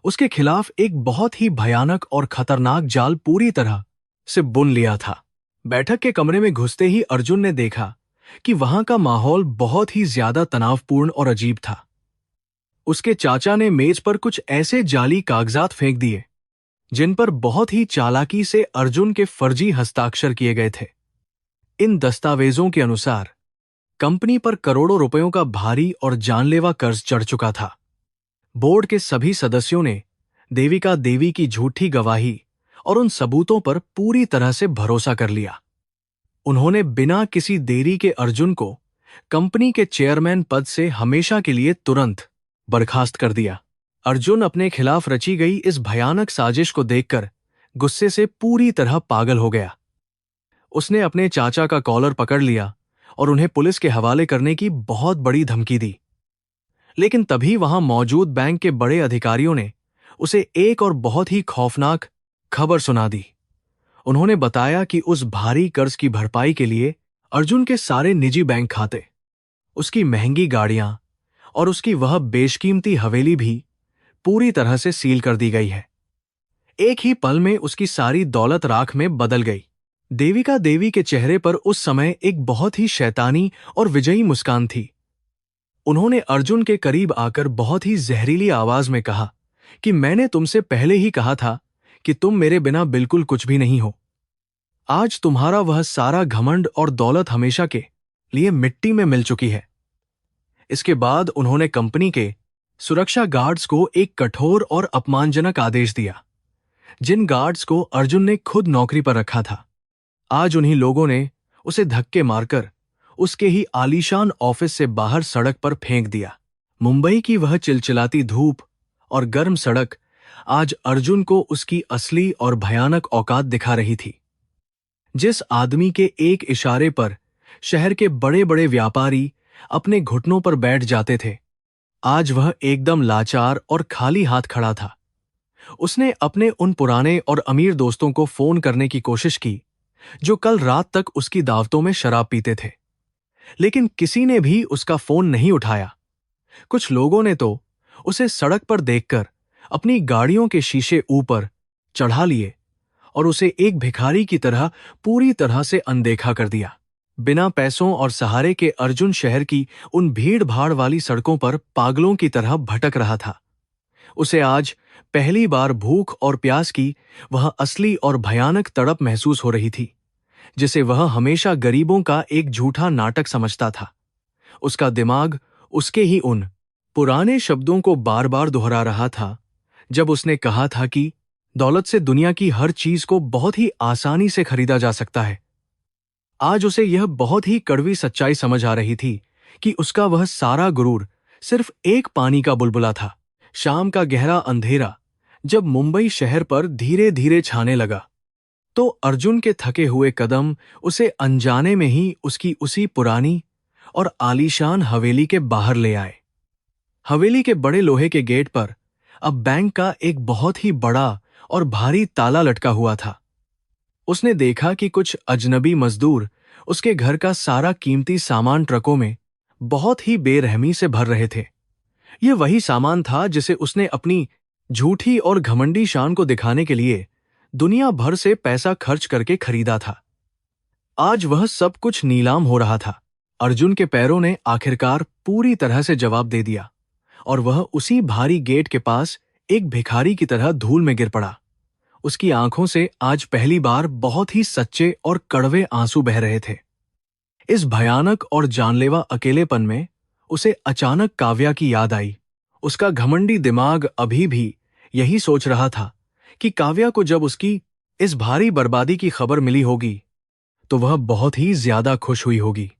उसके खिलाफ एक बहुत ही भयानक और खतरनाक जाल पूरी तरह से बुन लिया था। बैठक के कमरे में घुसते ही अर्जुन ने देखा कि वहां का माहौल बहुत ही ज्यादा तनावपूर्ण और अजीब था। उसके चाचा ने मेज पर कुछ ऐसे जाली कागजात फेंक दिए जिन पर बहुत ही चालाकी से अर्जुन के फर्जी हस्ताक्षर किए गए थे। इन दस्तावेजों के अनुसार कंपनी पर करोड़ों रुपयों का भारी और जानलेवा कर्ज चढ़ चुका था। बोर्ड के सभी सदस्यों ने देविका देवी की झूठी गवाही और उन सबूतों पर पूरी तरह से भरोसा कर लिया। उन्होंने बिना किसी देरी के अर्जुन को कंपनी के चेयरमैन पद से हमेशा के लिए तुरंत बर्खास्त कर दिया। अर्जुन अपने खिलाफ रची गई इस भयानक साजिश को देखकर गुस्से से पूरी तरह पागल हो गया। उसने अपने चाचा का कॉलर पकड़ लिया और उन्हें पुलिस के हवाले करने की बहुत बड़ी धमकी दी। लेकिन तभी वहां मौजूद बैंक के बड़े अधिकारियों ने उसे एक और बहुत ही खौफनाक खबर सुना दी। उन्होंने बताया कि उस भारी कर्ज की भरपाई के लिए अर्जुन के सारे निजी बैंक खाते, उसकी महंगी गाड़ियां और उसकी वह बेशकीमती हवेली भी पूरी तरह से सील कर दी गई है। एक ही पल में उसकी सारी दौलत राख में बदल गई। देविका देवी के चेहरे पर उस समय एक बहुत ही शैतानी और विजयी मुस्कान थी। उन्होंने अर्जुन के करीब आकर बहुत ही जहरीली आवाज में कहा कि मैंने तुमसे पहले ही कहा था कि तुम मेरे बिना बिल्कुल कुछ भी नहीं हो। आज तुम्हारा वह सारा घमंड और दौलत हमेशा के लिए मिट्टी में मिल चुकी है। इसके बाद उन्होंने कंपनी के सुरक्षा गार्ड्स को एक कठोर और अपमानजनक आदेश दिया, जिन गार्ड्स को अर्जुन ने खुद नौकरी पर रखा था। आज उन्हीं लोगों ने उसे धक्के मारकर उसके ही आलीशान ऑफिस से बाहर सड़क पर फेंक दिया। मुंबई की वह चिलचिलाती धूप और गर्म सड़क आज अर्जुन को उसकी असली और भयानक औकात दिखा रही थी। जिस आदमी के एक इशारे पर शहर के बड़े बड़े व्यापारी अपने घुटनों पर बैठ जाते थे, आज वह एकदम लाचार और खाली हाथ खड़ा था। उसने अपने उन पुराने और अमीर दोस्तों को फोन करने की कोशिश की जो कल रात तक उसकी दावतों में शराब पीते थे, लेकिन किसी ने भी उसका फोन नहीं उठाया। कुछ लोगों ने तो उसे सड़क पर देखकर अपनी गाड़ियों के शीशे ऊपर चढ़ा लिए और उसे एक भिखारी की तरह पूरी तरह से अनदेखा कर दिया। बिना पैसों और सहारे के अर्जुन शहर की उन भीड़ भाड़ वाली सड़कों पर पागलों की तरह भटक रहा था। उसे आज पहली बार भूख और प्यास की वह असली और भयानक तड़प महसूस हो रही थी, जिसे वह हमेशा गरीबों का एक झूठा नाटक समझता था। उसका दिमाग उसके ही उन पुराने शब्दों को बार बार दोहरा रहा था जब उसने कहा था कि दौलत से दुनिया की हर चीज को बहुत ही आसानी से खरीदा जा सकता है। आज उसे यह बहुत ही कड़वी सच्चाई समझ आ रही थी कि उसका वह सारा गुरूर सिर्फ एक पानी का बुलबुला था। शाम का गहरा अंधेरा जब मुंबई शहर पर धीरे धीरे छाने लगा, तो अर्जुन के थके हुए कदम उसे अनजाने में ही उसकी उसी पुरानी और आलीशान हवेली के बाहर ले आए। हवेली के बड़े लोहे के गेट पर अब बैंक का एक बहुत ही बड़ा और भारी ताला लटका हुआ था। उसने देखा कि कुछ अजनबी मजदूर उसके घर का सारा कीमती सामान ट्रकों में बहुत ही बेरहमी से भर रहे थे। यह वही सामान था जिसे उसने अपनी झूठी और घमंडी शान को दिखाने के लिए दुनिया भर से पैसा खर्च करके खरीदा था। आज वह सब कुछ नीलाम हो रहा था। अर्जुन के पैरों ने आखिरकार पूरी तरह से जवाब दे दिया और वह उसी भारी गेट के पास एक भिखारी की तरह धूल में गिर पड़ा। उसकी आंखों से आज पहली बार बहुत ही सच्चे और कड़वे आंसू बह रहे थे। इस भयानक और जानलेवा अकेलेपन में उसे अचानक काव्या की याद आई। उसका घमंडी दिमाग अभी भी यही सोच रहा था कि काव्या को जब उसकी इस भारी बर्बादी की खबर मिली होगी तो वह बहुत ही ज्यादा खुश हुई होगी।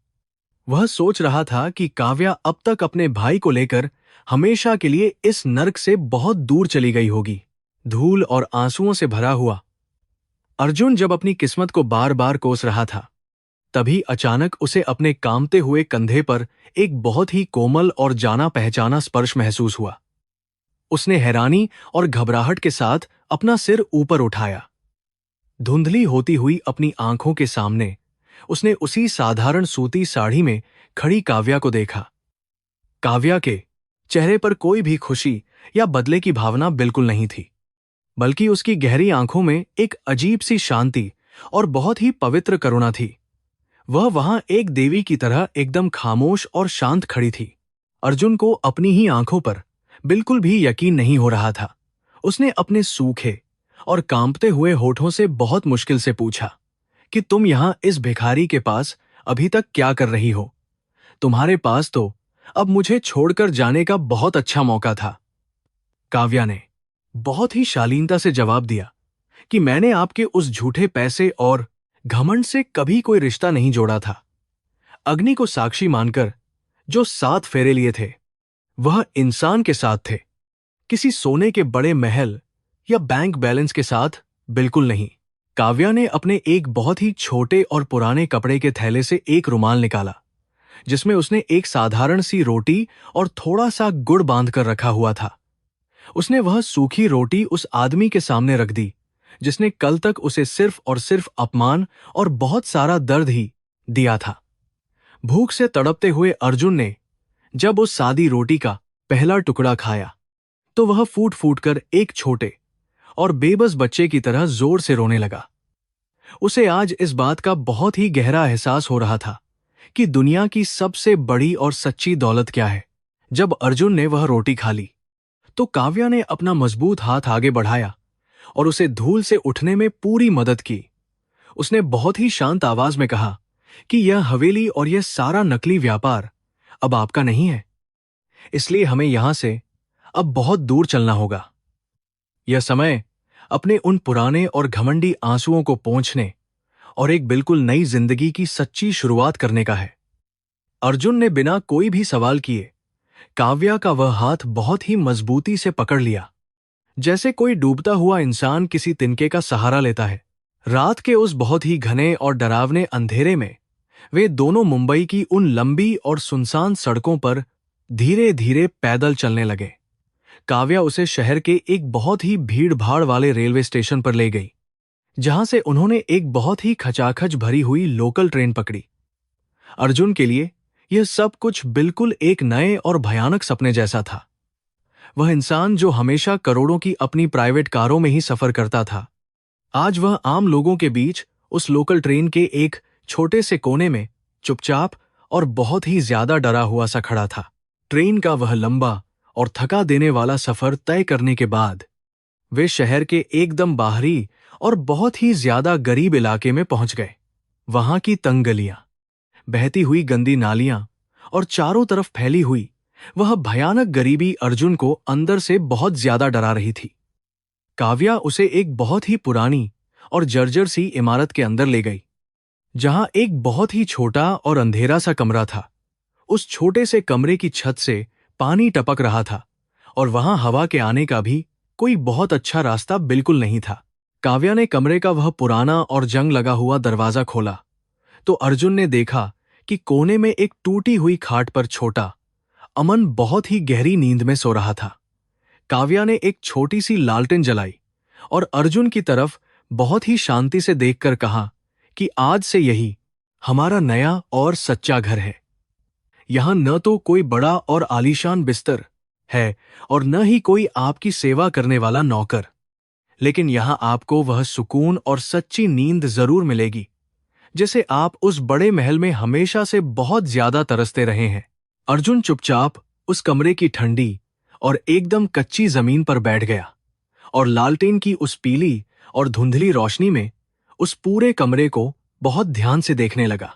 वह सोच रहा था कि काव्या अब तक अपने भाई को लेकर हमेशा के लिए इस नर्क से बहुत दूर चली गई होगी। धूल और आंसुओं से भरा हुआ अर्जुन जब अपनी किस्मत को बार बार कोस रहा था, तभी अचानक उसे अपने कांपते हुए कंधे पर एक बहुत ही कोमल और जाना पहचाना स्पर्श महसूस हुआ। उसने हैरानी और घबराहट के साथ अपना सिर ऊपर उठाया। धुंधली होती हुई अपनी आंखों के सामने उसने उसी साधारण सूती साड़ी में खड़ी काव्या को देखा। काव्या के चेहरे पर कोई भी खुशी या बदले की भावना बिल्कुल नहीं थी, बल्कि उसकी गहरी आंखों में एक अजीब सी शांति और बहुत ही पवित्र करुणा थी। वह वहां एक देवी की तरह एकदम खामोश और शांत खड़ी थी। अर्जुन को अपनी ही आंखों पर बिल्कुल भी यकीन नहीं हो रहा था। उसने अपने सूखे और कांपते हुए होठों से बहुत मुश्किल से पूछा कि तुम यहां इस भिखारी के पास अभी तक क्या कर रही हो? तुम्हारे पास तो अब मुझे छोड़कर जाने का बहुत अच्छा मौका था। काव्या ने बहुत ही शालीनता से जवाब दिया कि मैंने आपके उस झूठे पैसे और घमंड से कभी कोई रिश्ता नहीं जोड़ा था। अग्नि को साक्षी मानकर जो 7 फेरे लिए थे, वह इंसान के साथ थे, किसी सोने के बड़े महल या बैंक बैलेंस के साथ बिल्कुल नहीं। काव्या ने अपने एक बहुत ही छोटे और पुराने कपड़े के थैले से एक रुमाल निकाला, जिसमें उसने एक साधारण सी रोटी और थोड़ा सा गुड़ बांधकर रखा हुआ था। उसने वह सूखी रोटी उस आदमी के सामने रख दी जिसने कल तक उसे सिर्फ और सिर्फ अपमान और बहुत सारा दर्द ही दिया था। भूख से तड़पते हुए अर्जुन ने जब उस सादी रोटी का पहला टुकड़ा खाया तो वह फूट फूट कर एक छोटे और बेबस बच्चे की तरह जोर से रोने लगा। उसे आज इस बात का बहुत ही गहरा एहसास हो रहा था कि दुनिया की सबसे बड़ी और सच्ची दौलत क्या है। जब अर्जुन ने वह रोटी खा ली तो काव्या ने अपना मजबूत हाथ आगे बढ़ाया और उसे धूल से उठने में पूरी मदद की। उसने बहुत ही शांत आवाज में कहा कि यह हवेली और यह सारा नकली व्यापार अब आपका नहीं है, इसलिए हमें यहां से अब बहुत दूर चलना होगा। यह समय अपने उन पुराने और घमंडी आंसुओं को पोंछने और एक बिल्कुल नई जिंदगी की सच्ची शुरुआत करने का है। अर्जुन ने बिना कोई भी सवाल किए काव्या का वह हाथ बहुत ही मजबूती से पकड़ लिया, जैसे कोई डूबता हुआ इंसान किसी तिनके का सहारा लेता है। रात के उस बहुत ही घने और डरावने अंधेरे में वे दोनों मुंबई की उन लंबी और सुनसान सड़कों पर धीरे धीरे पैदल चलने लगे। काव्या उसे शहर के एक बहुत ही भीड़-भाड़ वाले रेलवे स्टेशन पर ले गई, जहां से उन्होंने एक बहुत ही खचाखच भरी हुई लोकल ट्रेन पकड़ी। अर्जुन के लिए यह सब कुछ बिल्कुल एक नए और भयानक सपने जैसा था। वह इंसान जो हमेशा करोड़ों की अपनी प्राइवेट कारों में ही सफर करता था, आज वह आम लोगों के बीच उस लोकल ट्रेन के एक छोटे से कोने में चुपचाप और बहुत ही ज्यादा डरा हुआ सा खड़ा था। ट्रेन का वह लंबा और थका देने वाला सफर तय करने के बाद वे शहर के एकदम बाहरी और बहुत ही ज्यादा गरीब इलाके में पहुंच गए। वहां की तंग गलियां, बहती हुई गंदी नालियां और चारों तरफ फैली हुई वह भयानक गरीबी अर्जुन को अंदर से बहुत ज्यादा डरा रही थी। काव्या उसे एक बहुत ही पुरानी और जर्जर सी इमारत के अंदर ले गई, जहां एक बहुत ही छोटा और अंधेरा सा कमरा था। उस छोटे से कमरे की छत से पानी टपक रहा था और वहां हवा के आने का भी कोई बहुत अच्छा रास्ता बिल्कुल नहीं था। काव्या ने कमरे का वह पुराना और जंग लगा हुआ दरवाजा खोला तो अर्जुन ने देखा कि कोने में एक टूटी हुई खाट पर छोटा अमन बहुत ही गहरी नींद में सो रहा था। काव्या ने एक छोटी सी लालटेन जलाई और अर्जुन की तरफ बहुत ही शांति से देखकर कहा कि आज से यही हमारा नया और सच्चा घर है। यहां न तो कोई बड़ा और आलीशान बिस्तर है और न ही कोई आपकी सेवा करने वाला नौकर, लेकिन यहां आपको वह सुकून और सच्ची नींद जरूर मिलेगी जिसे आप उस बड़े महल में हमेशा से बहुत ज्यादा तरसते रहे हैं। अर्जुन चुपचाप उस कमरे की ठंडी और एकदम कच्ची जमीन पर बैठ गया और लालटेन की उस पीली और धुंधली रोशनी में उस पूरे कमरे को बहुत ध्यान से देखने लगा।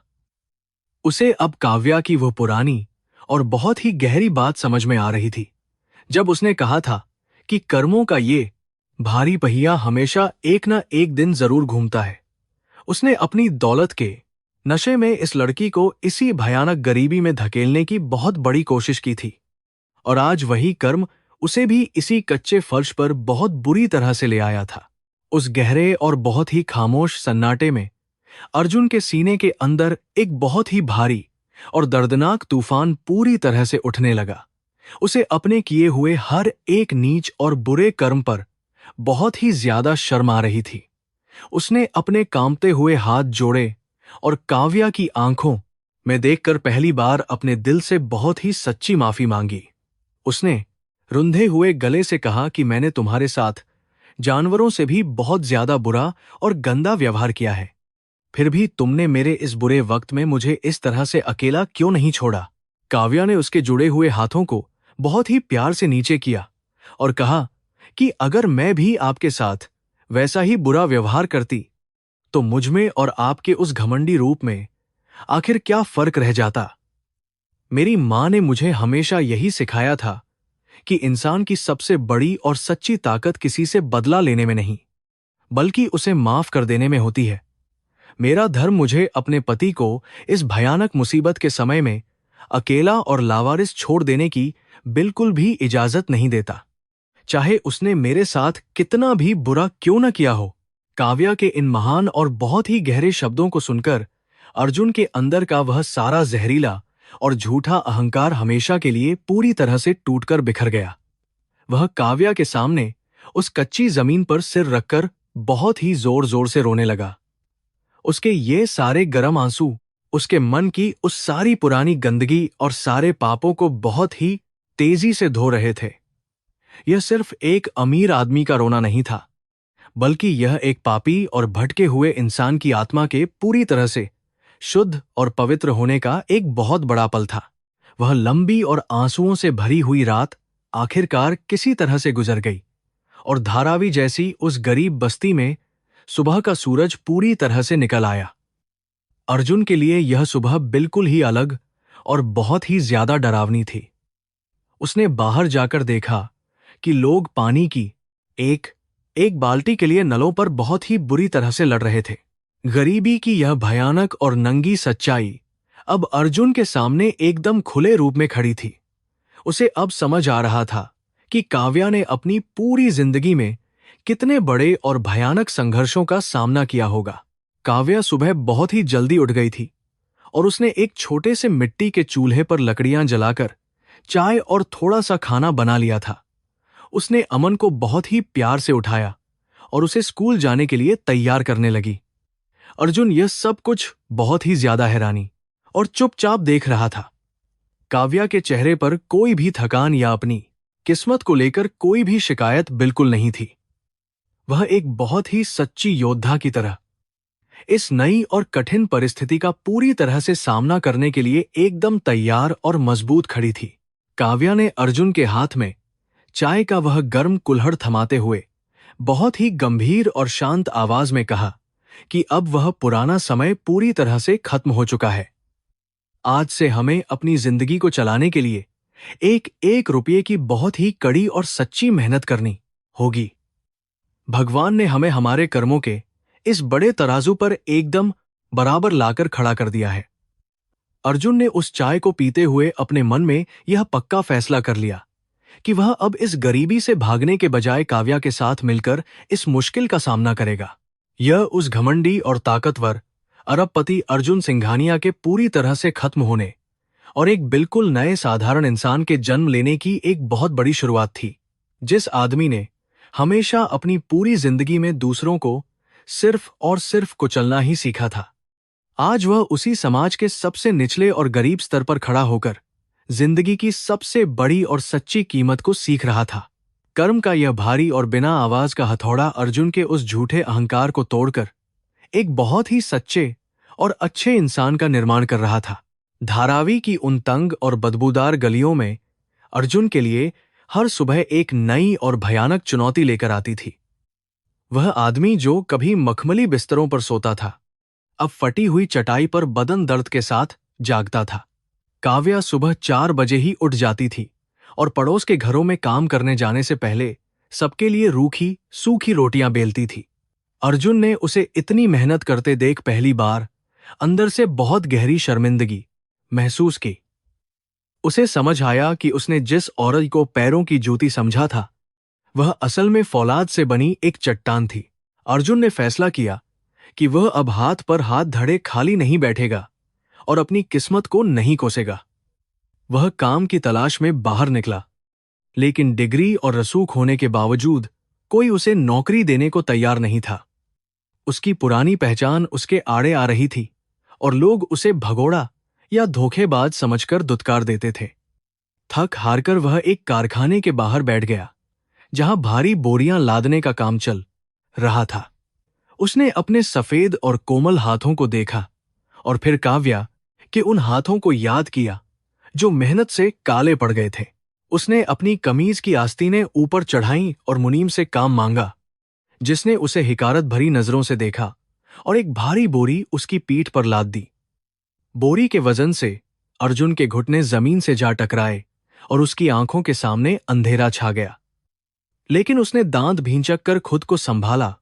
उसे अब काव्या की वो पुरानी और बहुत ही गहरी बात समझ में आ रही थी, जब उसने कहा था कि कर्मों का ये भारी पहिया हमेशा एक न एक दिन जरूर घूमता है। उसने अपनी दौलत के नशे में इस लड़की को इसी भयानक गरीबी में धकेलने की बहुत बड़ी कोशिश की थी और आज वही कर्म उसे भी इसी कच्चे फर्श पर बहुत बुरी तरह से ले आया था। उस गहरे और बहुत ही खामोश सन्नाटे में अर्जुन के सीने के अंदर एक बहुत ही भारी और दर्दनाक तूफान पूरी तरह से उठने लगा। उसे अपने किए हुए हर एक नीच और बुरे कर्म पर बहुत ही ज्यादा शर्म आ रही थी। उसने अपने कांपते हुए हाथ जोड़े और काव्या की आंखों में देखकर पहली बार अपने दिल से बहुत ही सच्ची माफी मांगी। उसने रुंधे हुए गले से कहा कि मैंने तुम्हारे साथ जानवरों से भी बहुत ज्यादा बुरा और गंदा व्यवहार किया है, फिर भी तुमने मेरे इस बुरे वक्त में मुझे इस तरह से अकेला क्यों नहीं छोड़ा। काव्या ने उसके जुड़े हुए हाथों को बहुत ही प्यार से नीचे किया और कहा कि अगर मैं भी आपके साथ वैसा ही बुरा व्यवहार करती तो मुझमें और आपके उस घमंडी रूप में आखिर क्या फर्क रह जाता। मेरी मां ने मुझे हमेशा यही सिखाया था कि इंसान की सबसे बड़ी और सच्ची ताकत किसी से बदला लेने में नहीं, बल्कि उसे माफ कर देने में होती है। मेरा धर्म मुझे अपने पति को इस भयानक मुसीबत के समय में अकेला और लावारिस छोड़ देने की बिल्कुल भी इजाजत नहीं देता, चाहे उसने मेरे साथ कितना भी बुरा क्यों न किया हो। काव्या के इन महान और बहुत ही गहरे शब्दों को सुनकर अर्जुन के अंदर का वह सारा जहरीला और झूठा अहंकार हमेशा के लिए पूरी तरह से टूटकर बिखर गया। वह काव्या के सामने उस कच्ची जमीन पर सिर रखकर बहुत ही जोर जोर से रोने लगा। उसके ये सारे गर्म आंसू उसके मन की उस सारी पुरानी गंदगी और सारे पापों को बहुत ही तेजी से धो रहे थे। यह सिर्फ एक अमीर आदमी का रोना नहीं था, बल्कि यह एक पापी और भटके हुए इंसान की आत्मा के पूरी तरह से शुद्ध और पवित्र होने का एक बहुत बड़ा पल था। वह लंबी और आंसुओं से भरी हुई रात आखिरकार किसी तरह से गुजर गई और धारावी जैसी उस गरीब बस्ती में सुबह का सूरज पूरी तरह से निकल आया। अर्जुन के लिए यह सुबह बिल्कुल ही अलग और बहुत ही ज्यादा डरावनी थी। उसने बाहर जाकर देखा कि लोग पानी की एक एक बाल्टी के लिए नलों पर बहुत ही बुरी तरह से लड़ रहे थे। गरीबी की यह भयानक और नंगी सच्चाई अब अर्जुन के सामने एकदम खुले रूप में खड़ी थी। उसे अब समझ आ रहा था कि काव्या ने अपनी पूरी जिंदगी में कितने बड़े और भयानक संघर्षों का सामना किया होगा। काव्या सुबह बहुत ही जल्दी उठ गई थी और उसने एक छोटे से मिट्टी के चूल्हे पर लकड़ियां जलाकर चाय और थोड़ा सा खाना बना लिया था। उसने अमन को बहुत ही प्यार से उठाया और उसे स्कूल जाने के लिए तैयार करने लगी। अर्जुन यह सब कुछ बहुत ही ज्यादा हैरानी और चुपचाप देख रहा था। काव्या के चेहरे पर कोई भी थकान या अपनी किस्मत को लेकर कोई भी शिकायत बिल्कुल नहीं थी। वह एक बहुत ही सच्ची योद्धा की तरह इस नई और कठिन परिस्थिति का पूरी तरह से सामना करने के लिए एकदम तैयार और मजबूत खड़ी थी। काव्या ने अर्जुन के हाथ में चाय का वह गर्म कुल्हड़ थमाते हुए बहुत ही गंभीर और शांत आवाज में कहा कि अब वह पुराना समय पूरी तरह से खत्म हो चुका है। आज से हमें अपनी जिंदगी को चलाने के लिए एक एक रुपये की बहुत ही कड़ी और सच्ची मेहनत करनी होगी। भगवान ने हमें हमारे कर्मों के इस बड़े तराजू पर एकदम बराबर लाकर खड़ा कर दिया है। अर्जुन ने उस चाय को पीते हुए अपने मन में यह पक्का फैसला कर लिया कि वह अब इस गरीबी से भागने के बजाय काव्या के साथ मिलकर इस मुश्किल का सामना करेगा। यह उस घमंडी और ताकतवर अरबपति अर्जुन सिंघानिया के पूरी तरह से खत्म होने और एक बिल्कुल नए साधारण इंसान के जन्म लेने की एक बहुत बड़ी शुरुआत थी। जिस आदमी ने हमेशा अपनी पूरी जिंदगी में दूसरों को सिर्फ और सिर्फ कुचलना ही सीखा था, आज वह उसी समाज के सबसे निचले और गरीब स्तर पर खड़ा होकर जिंदगी की सबसे बड़ी और सच्ची कीमत को सीख रहा था। कर्म का यह भारी और बिना आवाज का हथौड़ा अर्जुन के उस झूठे अहंकार को तोड़कर एक बहुत ही सच्चे और अच्छे इंसान का निर्माण कर रहा था। धारावी की उन तंग और बदबूदार गलियों में अर्जुन के लिए हर सुबह एक नई और भयानक चुनौती लेकर आती थी। वह आदमी जो कभी मखमली बिस्तरों पर सोता था, अब फटी हुई चटाई पर बदन दर्द के साथ जागता था। काव्या सुबह 4 बजे ही उठ जाती थी और पड़ोस के घरों में काम करने जाने से पहले सबके लिए रूखी सूखी रोटियां बेलती थी। अर्जुन ने उसे इतनी मेहनत करते देख पहली बार अंदर से बहुत गहरी शर्मिंदगी महसूस की। उसे समझ आया कि उसने जिस औरत को पैरों की जूती समझा था, वह असल में फौलाद से बनी एक चट्टान थी। अर्जुन ने फैसला किया कि वह अब हाथ पर हाथ धरे खाली नहीं बैठेगा और अपनी किस्मत को नहीं कोसेगा। वह काम की तलाश में बाहर निकला, लेकिन डिग्री और रसूख होने के बावजूद कोई उसे नौकरी देने को तैयार नहीं था। उसकी पुरानी पहचान उसके आड़े आ रही थी और लोग उसे भगोड़ा या धोखेबाज समझकर दुत्कार देते थे। थक हारकर वह एक कारखाने के बाहर बैठ गया, जहां भारी बोरियां लादने का काम चल रहा था। उसने अपने सफेद और कोमल हाथों को देखा और फिर काव्या के उन हाथों को याद किया जो मेहनत से काले पड़ गए थे। उसने अपनी कमीज की आस्तीनें ऊपर चढ़ाईं और मुनीम से काम मांगा, जिसने उसे हिकारत भरी नजरों से देखा और एक भारी बोरी उसकी पीठ पर लाद दी। बोरी के वजन से अर्जुन के घुटने जमीन से जा टकराए और उसकी आंखों के सामने अंधेरा छा गया। लेकिन उसने दांत भींचक कर खुद को संभाला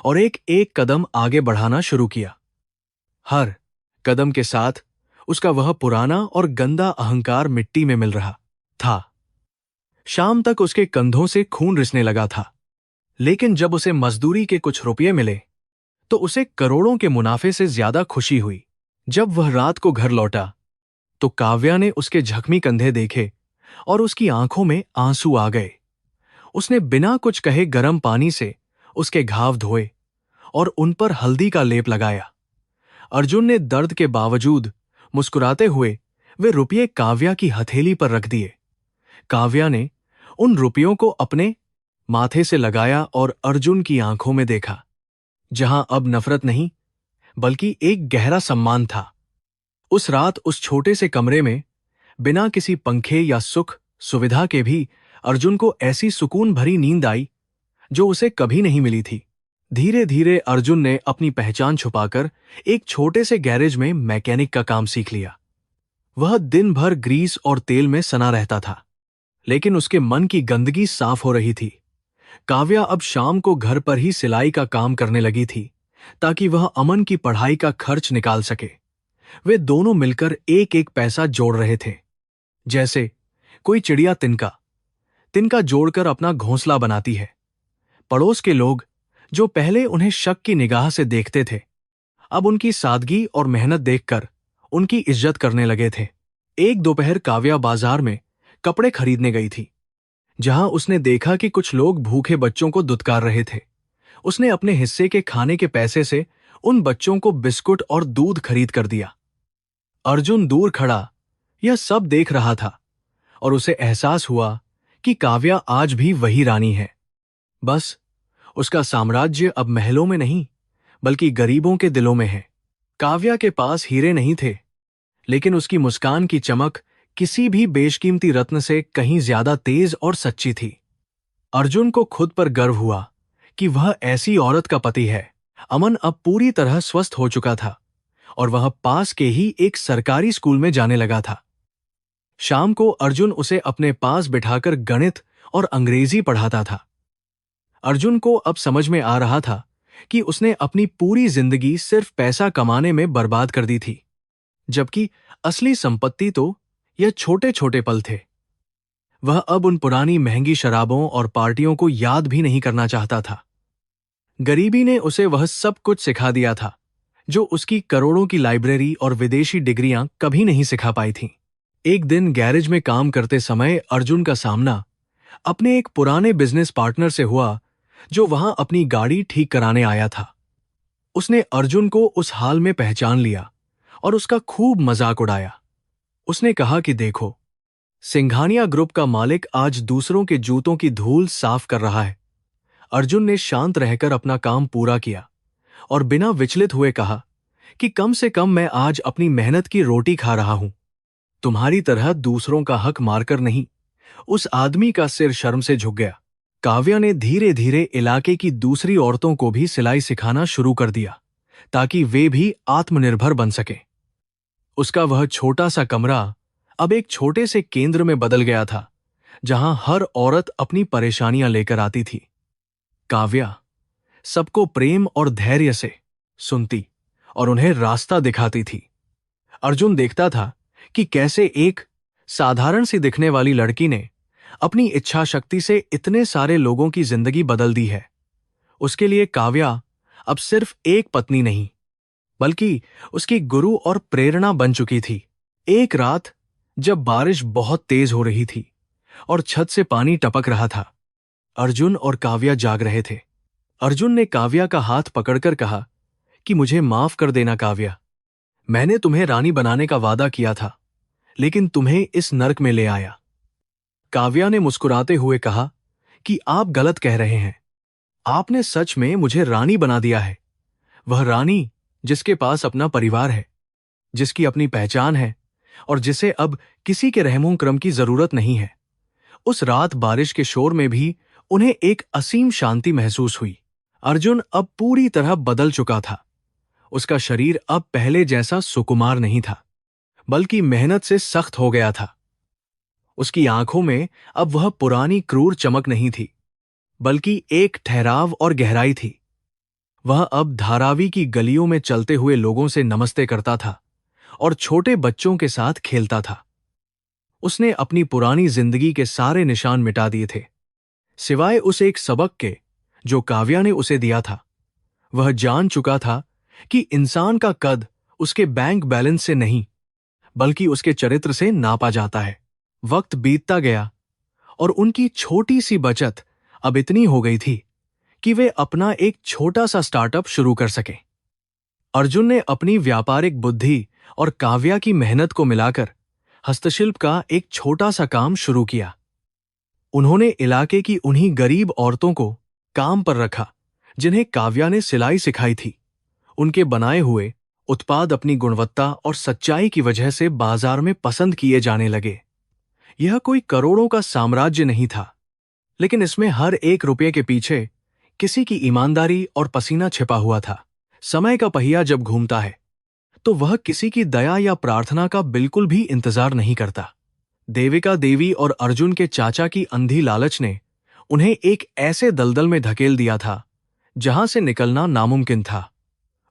और एक एक कदम आगे बढ़ाना शुरू किया। हर कदम के साथ उसका वह पुराना और गंदा अहंकार मिट्टी में मिल रहा था। शाम तक उसके कंधों से खून रिसने लगा था, लेकिन जब उसे मजदूरी के कुछ रुपये मिले तो उसे करोड़ों के मुनाफे से ज्यादा खुशी हुई। जब वह रात को घर लौटा तो काव्या ने उसके जख्मी कंधे देखे और उसकी आंखों में आंसू आ गए। उसने बिना कुछ कहे गर्म पानी से उसके घाव धोए और उन पर हल्दी का लेप लगाया। अर्जुन ने दर्द के बावजूद मुस्कुराते हुए वे रुपये काव्या की हथेली पर रख दिए। काव्या ने उन रुपयों को अपने माथे से लगाया और अर्जुन की आंखों में देखा, जहां अब नफरत नहीं बल्कि एक गहरा सम्मान था। उस रात उस छोटे से कमरे में बिना किसी पंखे या सुख सुविधा के भी अर्जुन को ऐसी सुकून भरी नींद आई जो उसे कभी नहीं मिली थी। धीरे धीरे अर्जुन ने अपनी पहचान छुपाकर एक छोटे से गैरेज में मैकेनिक का काम सीख लिया। वह दिन भर ग्रीस और तेल में सना रहता था, लेकिन उसके मन की गंदगी साफ हो रही थी। काव्या अब शाम को घर पर ही सिलाई का काम करने लगी थी, ताकि वह अमन की पढ़ाई का खर्च निकाल सके। वे दोनों मिलकर एक एक पैसा जोड़ रहे थे, जैसे कोई चिड़िया तिनका तिनका जोड़कर अपना घोंसला बनाती है। पड़ोस के लोग जो पहले उन्हें शक की निगाह से देखते थे, अब उनकी सादगी और मेहनत देखकर उनकी इज्जत करने लगे थे। एक दोपहर काव्या बाजार में कपड़े खरीदने गई थी, जहां उसने देखा कि कुछ लोग भूखे बच्चों को दुत्कार रहे थे। उसने अपने हिस्से के खाने के पैसे से उन बच्चों को बिस्कुट और दूध खरीद कर दिया। अर्जुन दूर खड़ा यह सब देख रहा था और उसे एहसास हुआ कि काव्या आज भी वही रानी है। बस उसका साम्राज्य अब महलों में नहीं बल्कि गरीबों के दिलों में है। काव्या के पास हीरे नहीं थे, लेकिन उसकी मुस्कान की चमक किसी भी बेशकीमती रत्न से कहीं ज्यादा तेज और सच्ची थी। अर्जुन को खुद पर गर्व हुआ कि वह ऐसी औरत का पति है। अमन अब पूरी तरह स्वस्थ हो चुका था और वह पास के ही एक सरकारी स्कूल में जाने लगा था। शाम को अर्जुन उसे अपने पास बिठाकर गणित और अंग्रेजी पढ़ाता था। अर्जुन को अब समझ में आ रहा था कि उसने अपनी पूरी जिंदगी सिर्फ पैसा कमाने में बर्बाद कर दी थी, जबकि असली संपत्ति तो यह छोटे छोटे पल थे। वह अब उन पुरानी महंगी शराबों और पार्टियों को याद भी नहीं करना चाहता था। गरीबी ने उसे वह सब कुछ सिखा दिया था जो उसकी करोड़ों की लाइब्रेरी और विदेशी डिग्रियां कभी नहीं सिखा पाई थीं। एक दिन गैरेज में काम करते समय अर्जुन का सामना अपने एक पुराने बिजनेस पार्टनर से हुआ जो वहां अपनी गाड़ी ठीक कराने आया था। उसने अर्जुन को उस हाल में पहचान लिया और उसका खूब मजाक उड़ाया। उसने कहा कि देखो, सिंघानिया ग्रुप का मालिक आज दूसरों के जूतों की धूल साफ कर रहा है। अर्जुन ने शांत रहकर अपना काम पूरा किया और बिना विचलित हुए कहा कि कम से कम मैं आज अपनी मेहनत की रोटी खा रहा हूं, तुम्हारी तरह दूसरों का हक मारकर नहीं। उस आदमी का सिर शर्म से झुक गया। काव्या ने धीरे धीरे इलाके की दूसरी औरतों को भी सिलाई सिखाना शुरू कर दिया ताकि वे भी आत्मनिर्भर बन सके। उसका वह छोटा सा कमरा अब एक छोटे से केंद्र में बदल गया था, जहां हर औरत अपनी परेशानियां लेकर आती थी। काव्या सबको प्रेम और धैर्य से सुनती और उन्हें रास्ता दिखाती थी। अर्जुन देखता था कि कैसे एक साधारण सी दिखने वाली लड़की ने अपनी इच्छा शक्ति से इतने सारे लोगों की जिंदगी बदल दी है। उसके लिए काव्या अब सिर्फ एक पत्नी नहीं, बल्कि उसकी गुरु और प्रेरणा बन चुकी थी। एक रात जब बारिश बहुत तेज हो रही थी और छत से पानी टपक रहा था, अर्जुन और काव्या जाग रहे थे। अर्जुन ने काव्या का हाथ पकड़कर कहा कि मुझे माफ कर देना काव्या, मैंने तुम्हें रानी बनाने का वादा किया था, लेकिन तुम्हें इस नर्क में ले आया। काव्या ने मुस्कुराते हुए कहा कि आप गलत कह रहे हैं, आपने सच में मुझे रानी बना दिया है। वह रानी जिसके पास अपना परिवार है, जिसकी अपनी पहचान है और जिसे अब किसी के रहमो करम की जरूरत नहीं है। उस रात बारिश के शोर में भी उन्हें एक असीम शांति महसूस हुई। अर्जुन अब पूरी तरह बदल चुका था। उसका शरीर अब पहले जैसा सुकुमार नहीं था, बल्कि मेहनत से सख्त हो गया था। उसकी आंखों में अब वह पुरानी क्रूर चमक नहीं थी, बल्कि एक ठहराव और गहराई थी। वह अब धारावी की गलियों में चलते हुए लोगों से नमस्ते करता था और छोटे बच्चों के साथ खेलता था। उसने अपनी पुरानी जिंदगी के सारे निशान मिटा दिए थे, सिवाय उस एक सबक के जो काव्या ने उसे दिया था। वह जान चुका था कि इंसान का कद उसके बैंक बैलेंस से नहीं, बल्कि उसके चरित्र से नापा जाता है। वक्त बीतता गया और उनकी छोटी सी बचत अब इतनी हो गई थी कि वे अपना एक छोटा सा स्टार्टअप शुरू कर सके। अर्जुन ने अपनी व्यापारिक बुद्धि और काव्या की मेहनत को मिलाकर हस्तशिल्प का एक छोटा सा काम शुरू किया। उन्होंने इलाके की उन्हीं गरीब औरतों को काम पर रखा जिन्हें काव्या ने सिलाई सिखाई थी। उनके बनाए हुए उत्पाद अपनी गुणवत्ता और सच्चाई की वजह से बाजार में पसंद किए जाने लगे। यह कोई करोड़ों का साम्राज्य नहीं था, लेकिन इसमें हर एक रुपये के पीछे किसी की ईमानदारी और पसीना छिपा हुआ था। समय का पहिया जब घूमता है तो वह किसी की दया या प्रार्थना का बिल्कुल भी इंतजार नहीं करता। देविका देवी और अर्जुन के चाचा की अंधी लालच ने उन्हें एक ऐसे दलदल में धकेल दिया था जहां से निकलना नामुमकिन था।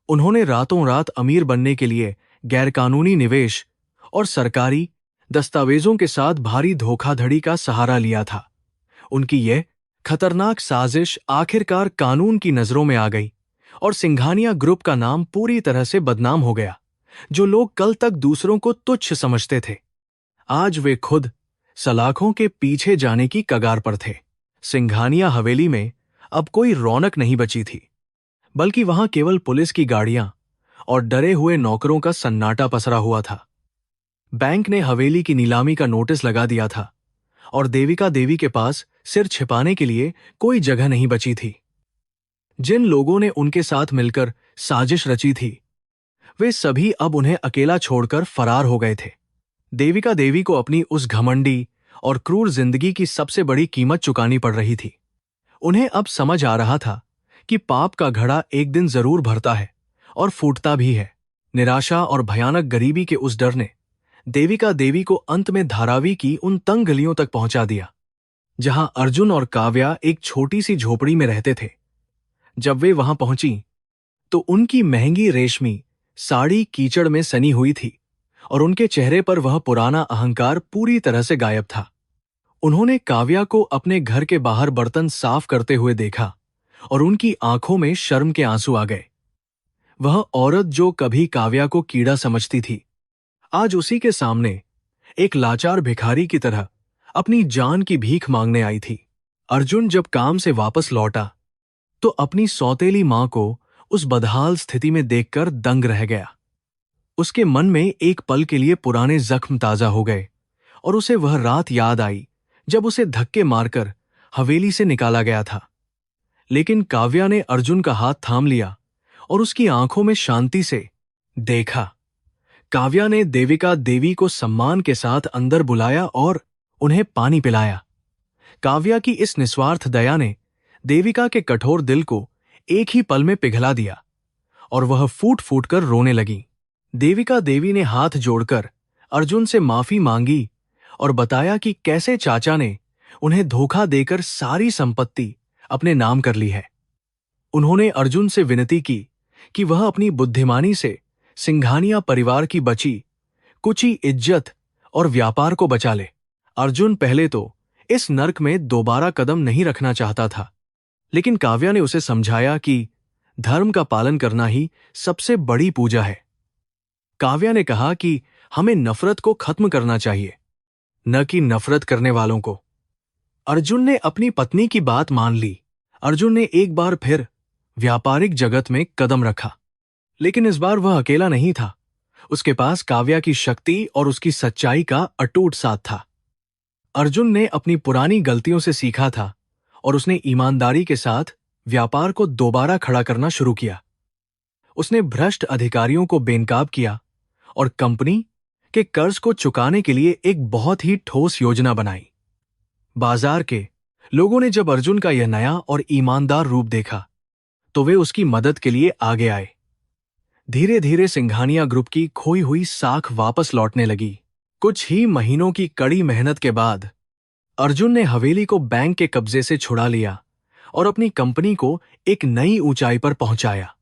उन्होंने रातों रात अमीर बनने के लिए गैरकानूनी निवेश और सरकारी दस्तावेजों के साथ भारी धोखाधड़ी का सहारा लिया था। उनकी यह खतरनाक साजिश आखिरकार कानून की नजरों में आ गई और सिंघानिया ग्रुप का नाम पूरी तरह से बदनाम हो गया। जो लोग कल तक दूसरों को तुच्छ समझते थे, आज वे खुद सलाखों के पीछे जाने की कगार पर थे। सिंघानिया हवेली में अब कोई रौनक नहीं बची थी, बल्कि वहां केवल पुलिस की गाड़ियां और डरे हुए नौकरों का सन्नाटा पसरा हुआ था। बैंक ने हवेली की नीलामी का नोटिस लगा दिया था और देविका देवी के पास सिर छिपाने के लिए कोई जगह नहीं बची थी। जिन लोगों ने उनके साथ मिलकर साजिश रची थी, वे सभी अब उन्हें अकेला छोड़कर फरार हो गए थे। देविका देवी को अपनी उस घमंडी और क्रूर जिंदगी की सबसे बड़ी कीमत चुकानी पड़ रही थी। उन्हें अब समझ आ रहा था कि पाप का घड़ा एक दिन जरूर भरता है और फूटता भी है। निराशा और भयानक गरीबी के उस डर ने देविका देवी को अंत में धारावी की उन तंग गलियों तक पहुंचा दिया, जहां अर्जुन और काव्या एक छोटी सी झोपड़ी में रहते थे। जब वे वहां पहुंची तो उनकी महंगी रेशमी साड़ी कीचड़ में सनी हुई थी और उनके चेहरे पर वह पुराना अहंकार पूरी तरह से गायब था। उन्होंने काव्या को अपने घर के बाहर बर्तन साफ करते हुए देखा और उनकी आंखों में शर्म के आंसू आ गए। वह औरत जो कभी काव्या को कीड़ा समझती थी, आज उसी के सामने एक लाचार भिखारी की तरह अपनी जान की भीख मांगने आई थी। अर्जुन जब काम से वापस लौटा तो अपनी सौतेली मां को उस बदहाल स्थिति में देखकर दंग रह गया। उसके मन में एक पल के लिए पुराने जख्म ताजा हो गए और उसे वह रात याद आई जब उसे धक्के मारकर हवेली से निकाला गया था। लेकिन काव्या ने अर्जुन का हाथ थाम लिया और उसकी आंखों में शांति से देखा। काव्या ने देविका देवी को सम्मान के साथ अंदर बुलाया और उन्हें पानी पिलाया। काव्या की इस निस्वार्थ दया ने देविका के कठोर दिल को एक ही पल में पिघला दिया और वह फूट फूट कर रोने लगी। देविका देवी ने हाथ जोड़कर अर्जुन से माफी मांगी और बताया कि कैसे चाचा ने उन्हें धोखा देकर सारी संपत्ति अपने नाम कर ली है। उन्होंने अर्जुन से विनती की कि वह अपनी बुद्धिमानी से सिंघानिया परिवार की बची कुची इज्जत और व्यापार को बचा ले। अर्जुन पहले तो इस नर्क में दोबारा कदम नहीं रखना चाहता था, लेकिन काव्या ने उसे समझाया कि धर्म का पालन करना ही सबसे बड़ी पूजा है। काव्या ने कहा कि हमें नफरत को खत्म करना चाहिए, न कि नफरत करने वालों को। अर्जुन ने अपनी पत्नी की बात मान ली। अर्जुन ने एक बार फिर व्यापारिक जगत में कदम रखा, लेकिन इस बार वह अकेला नहीं था। उसके पास काव्या की शक्ति और उसकी सच्चाई का अटूट साथ था। अर्जुन ने अपनी पुरानी गलतियों से सीखा था और उसने ईमानदारी के साथ व्यापार को दोबारा खड़ा करना शुरू किया। उसने भ्रष्ट अधिकारियों को बेनकाब किया और कंपनी के कर्ज को चुकाने के लिए एक बहुत ही ठोस योजना बनाई। बाजार के लोगों ने जब अर्जुन का यह नया और ईमानदार रूप देखा तो वे उसकी मदद के लिए आगे आए। धीरे धीरे सिंघानिया ग्रुप की खोई हुई साख वापस लौटने लगी। कुछ ही महीनों की कड़ी मेहनत के बाद अर्जुन ने हवेली को बैंक के कब्जे से छुड़ा लिया और अपनी कंपनी को एक नई ऊंचाई पर पहुंचाया।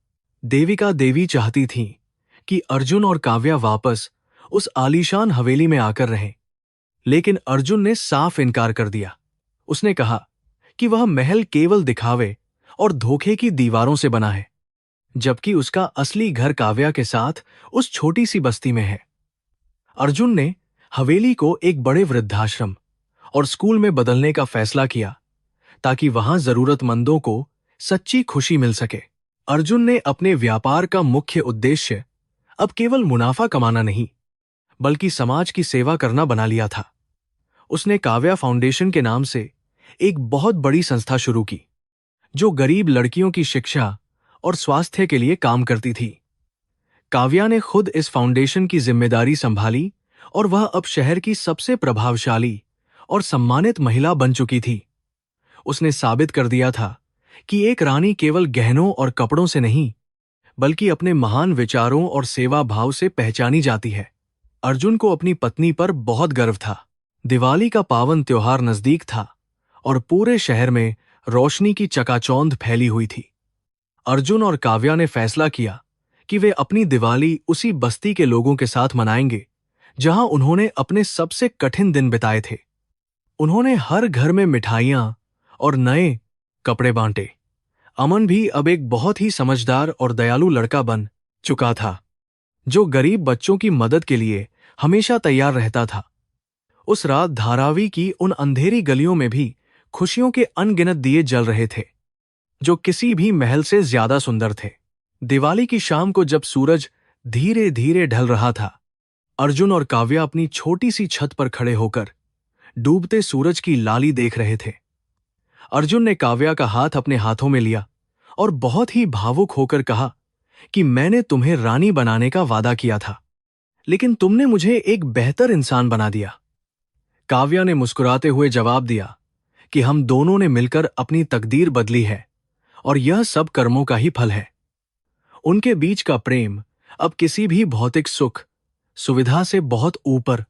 देविका देवी चाहती थी कि अर्जुन और काव्या वापस उस आलीशान हवेली में आकर रहें, लेकिन अर्जुन ने साफ इनकार कर दिया। उसने कहा कि वह महल केवल दिखावे और धोखे की दीवारों से बना है, जबकि उसका असली घर काव्या के साथ उस छोटी सी बस्ती में है। अर्जुन ने हवेली को एक बड़े वृद्धाश्रम और स्कूल में बदलने का फैसला किया ताकि वहां जरूरतमंदों को सच्ची खुशी मिल सके। अर्जुन ने अपने व्यापार का मुख्य उद्देश्य अब केवल मुनाफा कमाना नहीं, बल्कि समाज की सेवा करना बना लिया था। उसने काव्या फाउंडेशन के नाम से एक बहुत बड़ी संस्था शुरू की, जो गरीब लड़कियों की शिक्षा और स्वास्थ्य के लिए काम करती थी। काव्या ने खुद इस फाउंडेशन की जिम्मेदारी संभाली और वह अब शहर की सबसे प्रभावशाली और सम्मानित महिला बन चुकी थी। उसने साबित कर दिया था कि एक रानी केवल गहनों और कपड़ों से नहीं, बल्कि अपने महान विचारों और सेवा भाव से पहचानी जाती है। अर्जुन को अपनी पत्नी पर बहुत गर्व था। दिवाली का पावन त्योहार नजदीक था और पूरे शहर में रोशनी की चकाचौंध फैली हुई थी। अर्जुन और काव्या ने फैसला किया कि वे अपनी दिवाली उसी बस्ती के लोगों के साथ मनाएंगे जहां उन्होंने अपने सबसे कठिन दिन बिताए थे। उन्होंने हर घर में मिठाइयां और नए कपड़े बांटे। अमन भी अब एक बहुत ही समझदार और दयालु लड़का बन चुका था, जो गरीब बच्चों की मदद के लिए हमेशा तैयार रहता था। उस रात धारावी की उन अंधेरी गलियों में भी खुशियों के अनगिनत दिए जल रहे थे, जो किसी भी महल से ज्यादा सुंदर थे। दिवाली की शाम को जब सूरज धीरे धीरे ढल रहा था, अर्जुन और काव्या अपनी छोटी सी छत पर खड़े होकर डूबते सूरज की लाली देख रहे थे। अर्जुन ने काव्या का हाथ अपने हाथों में लिया और बहुत ही भावुक होकर कहा कि मैंने तुम्हें रानी बनाने का वादा किया था, लेकिन तुमने मुझे एक बेहतर इंसान बना दिया। काव्या ने मुस्कुराते हुए जवाब दिया कि हम दोनों ने मिलकर अपनी तकदीर बदली है और यह सब कर्मों का ही फल है। उनके बीच का प्रेम अब किसी भी भौतिक सुख सुविधा से बहुत ऊपर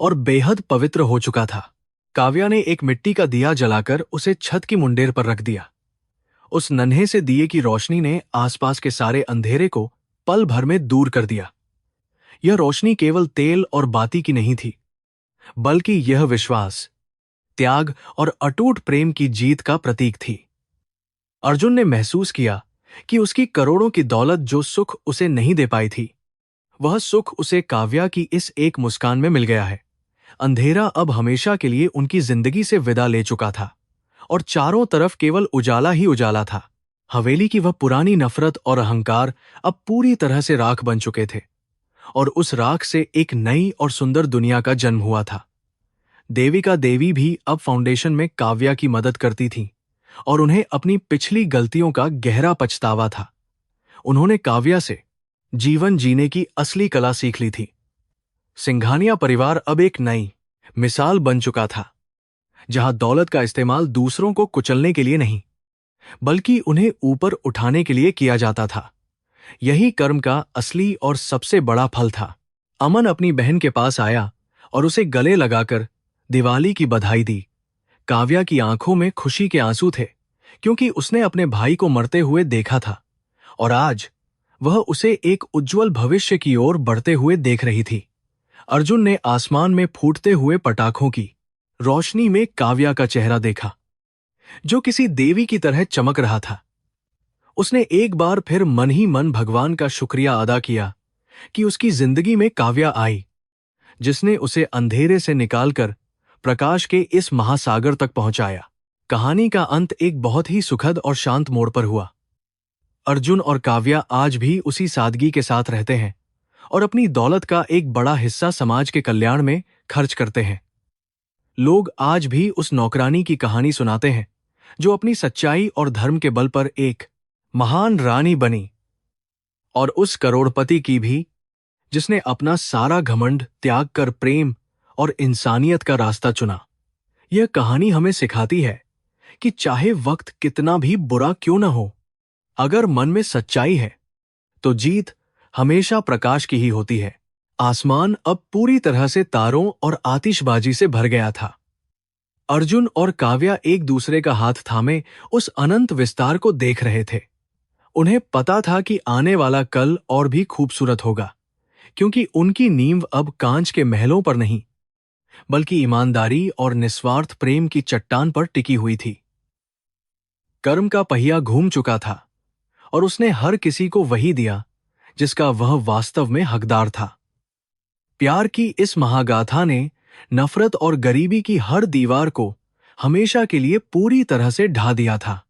और बेहद पवित्र हो चुका था। काव्या ने एक मिट्टी का दिया जलाकर उसे छत की मुंडेर पर रख दिया। उस नन्हे से दिए की रोशनी ने आसपास के सारे अंधेरे को पल भर में दूर कर दिया। यह रोशनी केवल तेल और बाती की नहीं थी, बल्कि यह विश्वास, त्याग और अटूट प्रेम की जीत का प्रतीक थी। अर्जुन ने महसूस किया कि उसकी करोड़ों की दौलत जो सुख उसे नहीं दे पाई थी, वह सुख उसे काव्या की इस एक मुस्कान में मिल गया है, अंधेरा अब हमेशा के लिए उनकी जिंदगी से विदा ले चुका था और चारों तरफ केवल उजाला ही उजाला था। हवेली की वह पुरानी नफरत और अहंकार अब पूरी तरह से राख बन चुके थे और उस राख से एक नई और सुंदर दुनिया का जन्म हुआ था। देविका देवी भी अब फाउंडेशन में काव्या की मदद करती थीं और उन्हें अपनी पिछली गलतियों का गहरा पछतावा था। उन्होंने काव्या से जीवन जीने की असली कला सीख ली थी। सिंघानिया परिवार अब एक नई मिसाल बन चुका था, जहां दौलत का इस्तेमाल दूसरों को कुचलने के लिए नहीं, बल्कि उन्हें ऊपर उठाने के लिए किया जाता था। यही कर्म का असली और सबसे बड़ा फल था। अमन अपनी बहन के पास आया और उसे गले लगाकर दिवाली की बधाई दी। काव्या की आंखों में खुशी के आंसू थे, क्योंकि उसने अपने भाई को मरते हुए देखा था और आज वह उसे एक उज्जवल भविष्य की ओर बढ़ते हुए देख रही थी। अर्जुन ने आसमान में फूटते हुए पटाखों की रोशनी में काव्या का चेहरा देखा, जो किसी देवी की तरह चमक रहा था। उसने एक बार फिर मन ही मन भगवान का शुक्रिया अदा किया कि उसकी जिंदगी में काव्या आई, जिसने उसे अंधेरे से निकालकर प्रकाश के इस महासागर तक पहुंचाया। कहानी का अंत एक बहुत ही सुखद और शांत मोड़ पर हुआ। अर्जुन और काव्या आज भी उसी सादगी के साथ रहते हैं और अपनी दौलत का एक बड़ा हिस्सा समाज के कल्याण में खर्च करते हैं। लोग आज भी उस नौकरानी की कहानी सुनाते हैं जो अपनी सच्चाई और धर्म के बल पर एक महान रानी बनी, और उस करोड़पति की भी, जिसने अपना सारा घमंड त्याग कर प्रेम और इंसानियत का रास्ता चुना। यह कहानी हमें सिखाती है कि चाहे वक्त कितना भी बुरा क्यों न हो, अगर मन में सच्चाई है तो जीत हमेशा प्रकाश की ही होती है। आसमान अब पूरी तरह से तारों और आतिशबाजी से भर गया था। अर्जुन और काव्या एक दूसरे का हाथ थामे उस अनंत विस्तार को देख रहे थे। उन्हें पता था कि आने वाला कल और भी खूबसूरत होगा, क्योंकि उनकी नींव अब कांच के महलों पर नहीं, बल्कि ईमानदारी और निस्वार्थ प्रेम की चट्टान पर टिकी हुई थी। कर्म का पहिया घूम चुका था और उसने हर किसी को वही दिया जिसका वह वास्तव में हकदार था। प्यार की इस महागाथा ने नफरत और गरीबी की हर दीवार को हमेशा के लिए पूरी तरह से ढा दिया था।